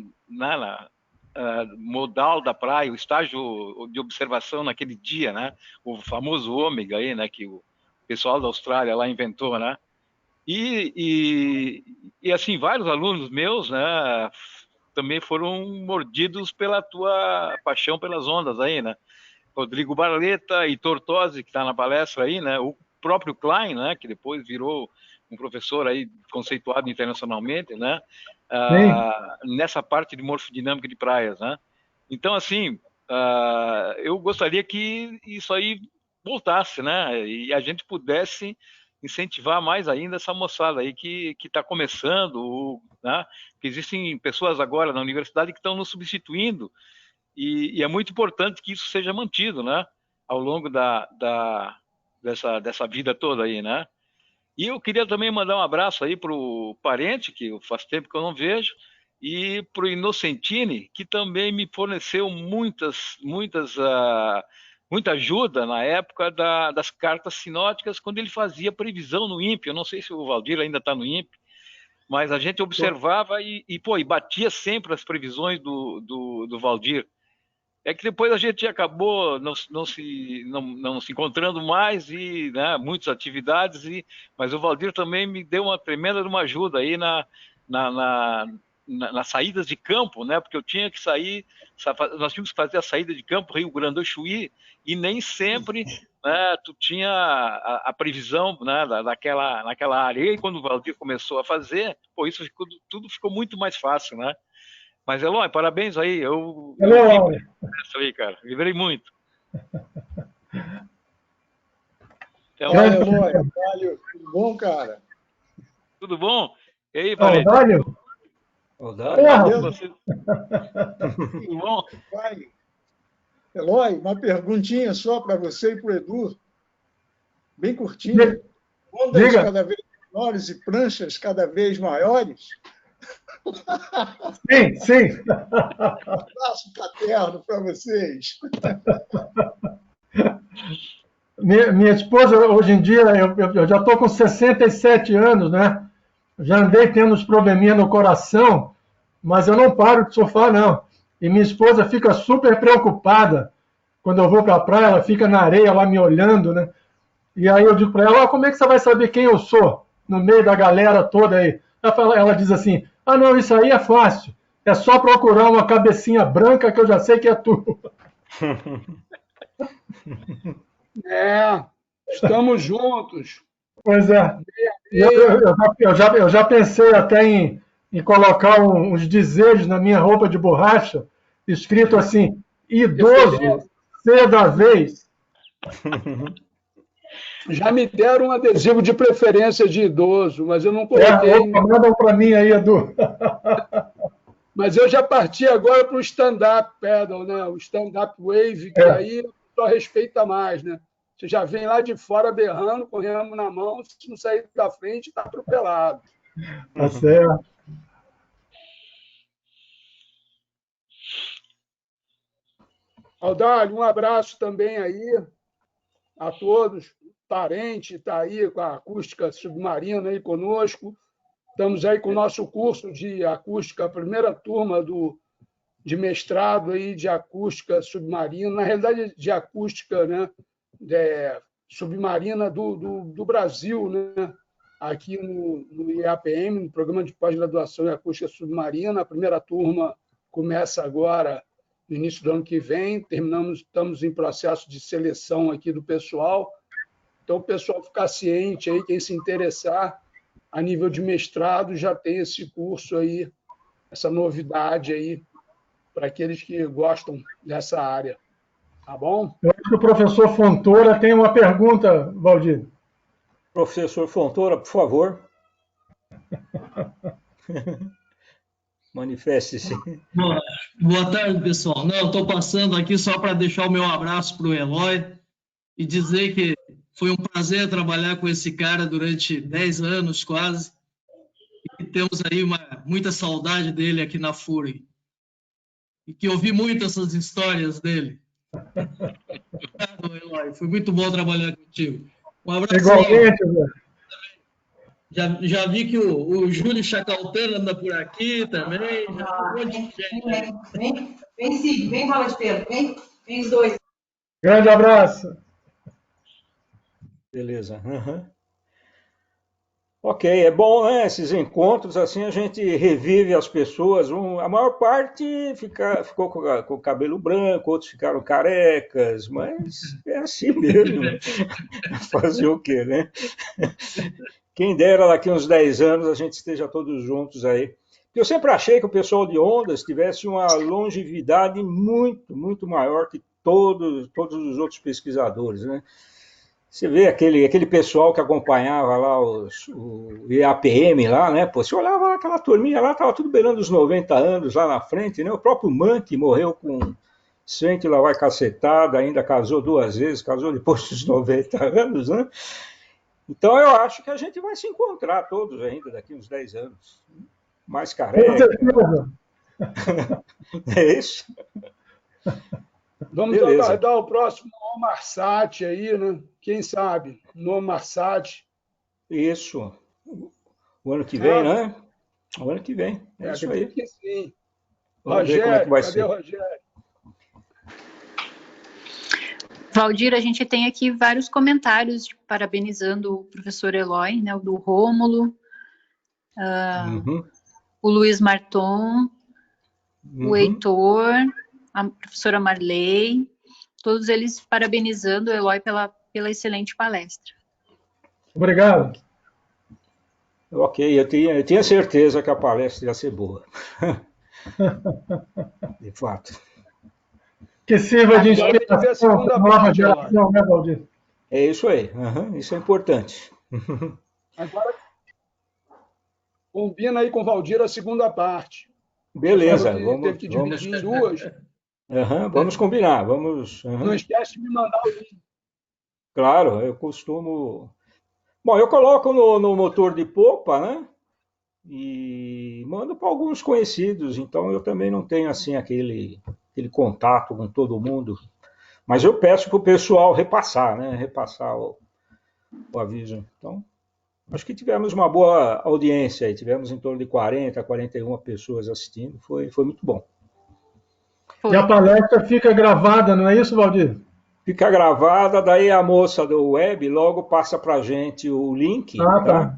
modal da praia, o estágio de observação naquele dia, né? O famoso ômega aí, né? Que o pessoal da Austrália lá inventou, né? E assim, vários alunos meus, né, também foram mordidos pela tua paixão pelas ondas aí, né? Rodrigo Barleta e Tortosi, que está na palestra aí, né? O próprio Klein, né, que depois virou um professor aí conceituado internacionalmente, né? Nessa parte de morfodinâmica de praias, né? Então, assim, eu gostaria que isso aí voltasse, né? E a gente pudesse incentivar mais ainda essa moçada aí que está começando, né? Que existem pessoas agora na universidade que estão nos substituindo e é muito importante que isso seja mantido, né? Ao longo dessa vida toda aí, né? E eu queria também mandar um abraço aí para o parente, que faz tempo que eu não vejo, e para o Inocentini, que também me forneceu muita ajuda na época das cartas sinóticas, quando ele fazia previsão no INPE. Eu não sei se o Valdir ainda está no INPE, mas a gente observava e batia sempre as previsões do Valdir. É que depois a gente acabou não se encontrando mais e, né, muitas atividades, mas o Valdir também me deu uma tremenda uma ajuda aí nas saídas de campo, né? Porque eu tinha que sair, nós tínhamos que fazer a saída de campo Rio Grande do Chuí e nem sempre, né, tu tinha a previsão, né, naquela área. E quando o Valdir começou a fazer, tudo ficou muito mais fácil, né? Mas, Eloy, parabéns aí. Eu Lauro. isso aí, cara. Vibrei muito. Então, Eloy, tudo bom, cara? Tudo bom? E aí, Valente? Tudo bom? Vai. Eloy, uma perguntinha só para você e para o Edu, bem curtinha. Ondas cada vez menores e pranchas cada vez maiores? Sim. Um abraço paterno para vocês. Minha esposa, hoje em dia, eu já estou com 67 anos, né? Já andei tendo uns probleminha no coração, mas eu não paro de surfar, não. E minha esposa fica super preocupada. Quando eu vou para a praia, ela fica na areia lá me olhando, né? E aí eu digo para ela, como é que você vai saber quem eu sou no meio da galera toda aí? Ela diz assim, não, isso aí é fácil. É só procurar uma cabecinha branca que eu já sei que é tu. Estamos juntos. Pois é. Eu já pensei até em colocar uns dizeres na minha roupa de borracha, escrito assim, idoso, ser da vez. Já me deram um adesivo de preferência de idoso, mas eu não coloquei. Mandam para mim aí, Edu. Mas eu já parti agora para o stand-up paddle, né? O stand-up wave, que aí só respeita mais, né? Você já vem lá de fora berrando, com o remo na mão, se não sair da frente, está atropelado. Tá certo. Audálio, um abraço também aí a todos. Parente está aí com a acústica submarina aí conosco. Estamos aí com o nosso curso de acústica, a primeira turma de mestrado aí de acústica submarina, na realidade de acústica, né, submarina do Brasil, né, aqui no IAPM, no Programa de Pós-Graduação em Acústica Submarina. A primeira turma começa agora no início do ano que vem, estamos em processo de seleção aqui do pessoal. Então, o pessoal ficar ciente aí, quem se interessar, a nível de mestrado, já tem esse curso aí, essa novidade aí, para aqueles que gostam dessa área. Tá bom? Eu acho que o professor Fontoura tem uma pergunta, Valdir. Professor Fontoura, por favor. Manifeste-se. Boa tarde, pessoal. Não, estou passando aqui só para deixar o meu abraço para o Eloy e dizer que foi um prazer trabalhar com esse cara durante 10 anos quase, e temos aí muita saudade dele aqui na FURG. E que ouvi muito essas histórias dele. Obrigado, Eloy. Foi muito bom trabalhar contigo. Um abraço. Igualmente, velho. Já vi que o Júlio Chacaltano anda por aqui também. Vem, Cid, vem, Fala de Pedro. Vem os dois. Grande abraço. Beleza. Uhum. Ok, é bom, né? Esses encontros, assim, a gente revive as pessoas. A maior parte ficou com o cabelo branco, outros ficaram carecas, mas é assim mesmo. Fazer o quê, né? Quem dera daqui uns 10 anos a gente esteja todos juntos aí. Eu sempre achei que o pessoal de ondas tivesse uma longevidade muito, muito maior que todos os outros pesquisadores, né? Você vê aquele pessoal que acompanhava lá o IAPM lá, né? Pô, você olhava aquela turminha lá, estava tudo beirando os 90 anos lá na frente, né? O próprio Mank morreu com 100 que lá vai cacetada, ainda casou 2 vezes, casou depois dos 90 anos, né? Então eu acho que a gente vai se encontrar todos ainda daqui uns 10 anos. Mais careca. É isso? Vamos aguardar o próximo Omar Sati aí, né? Quem sabe? No Omar Sati. Isso. O ano que vem, né? O ano que vem. É isso aí. Que sim. Vamos ver como é que vai ser. Cadê o Rogério? Valdir, a gente tem aqui vários comentários parabenizando o professor Eloy, né, o do Rômulo, o Luiz Marton, o Heitor, a professora Marley, todos eles parabenizando o Eloy pela excelente palestra. Obrigado. Ok, eu tinha certeza que a palestra ia ser boa. De fato. Que sirva de inspiração para a nova geração, né, Valdir? É isso aí, isso é importante. Agora, combina aí com o Valdir a segunda parte. Beleza, teve que dividir em 2. Vamos combinar, vamos... Não esquece de me mandar o link. Claro, eu costumo... Bom, eu coloco no motor de popa, né? E mando para alguns conhecidos, então eu também não tenho assim aquele contato com todo mundo. Mas eu peço para o pessoal repassar, né? Repassar o aviso. Então, acho que tivemos uma boa audiência aí, tivemos em torno de 40, 41 pessoas assistindo, foi muito bom. E a palestra fica gravada, não é isso, Valdir? Fica gravada, daí a moça do web logo passa para a gente o link, tá?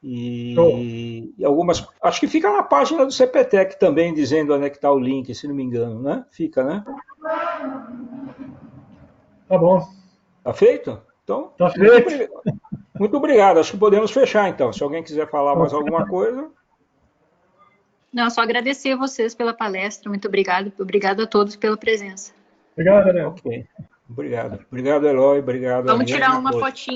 E algumas... Acho que fica na página do CPTEC também, dizendo onde é que está o link, se não me engano, né? Fica, né? Tá bom. Tá feito? Então, tá feito. Muito obrigado. Acho que podemos fechar, então. Se alguém quiser falar mais alguma coisa... Não, só agradecer a vocês pela palestra. Muito obrigado. Obrigado a todos pela presença. Obrigado, Daniel. Ok. Obrigado. Obrigado, Eloy. Obrigado. Vamos tirar uma fotinha.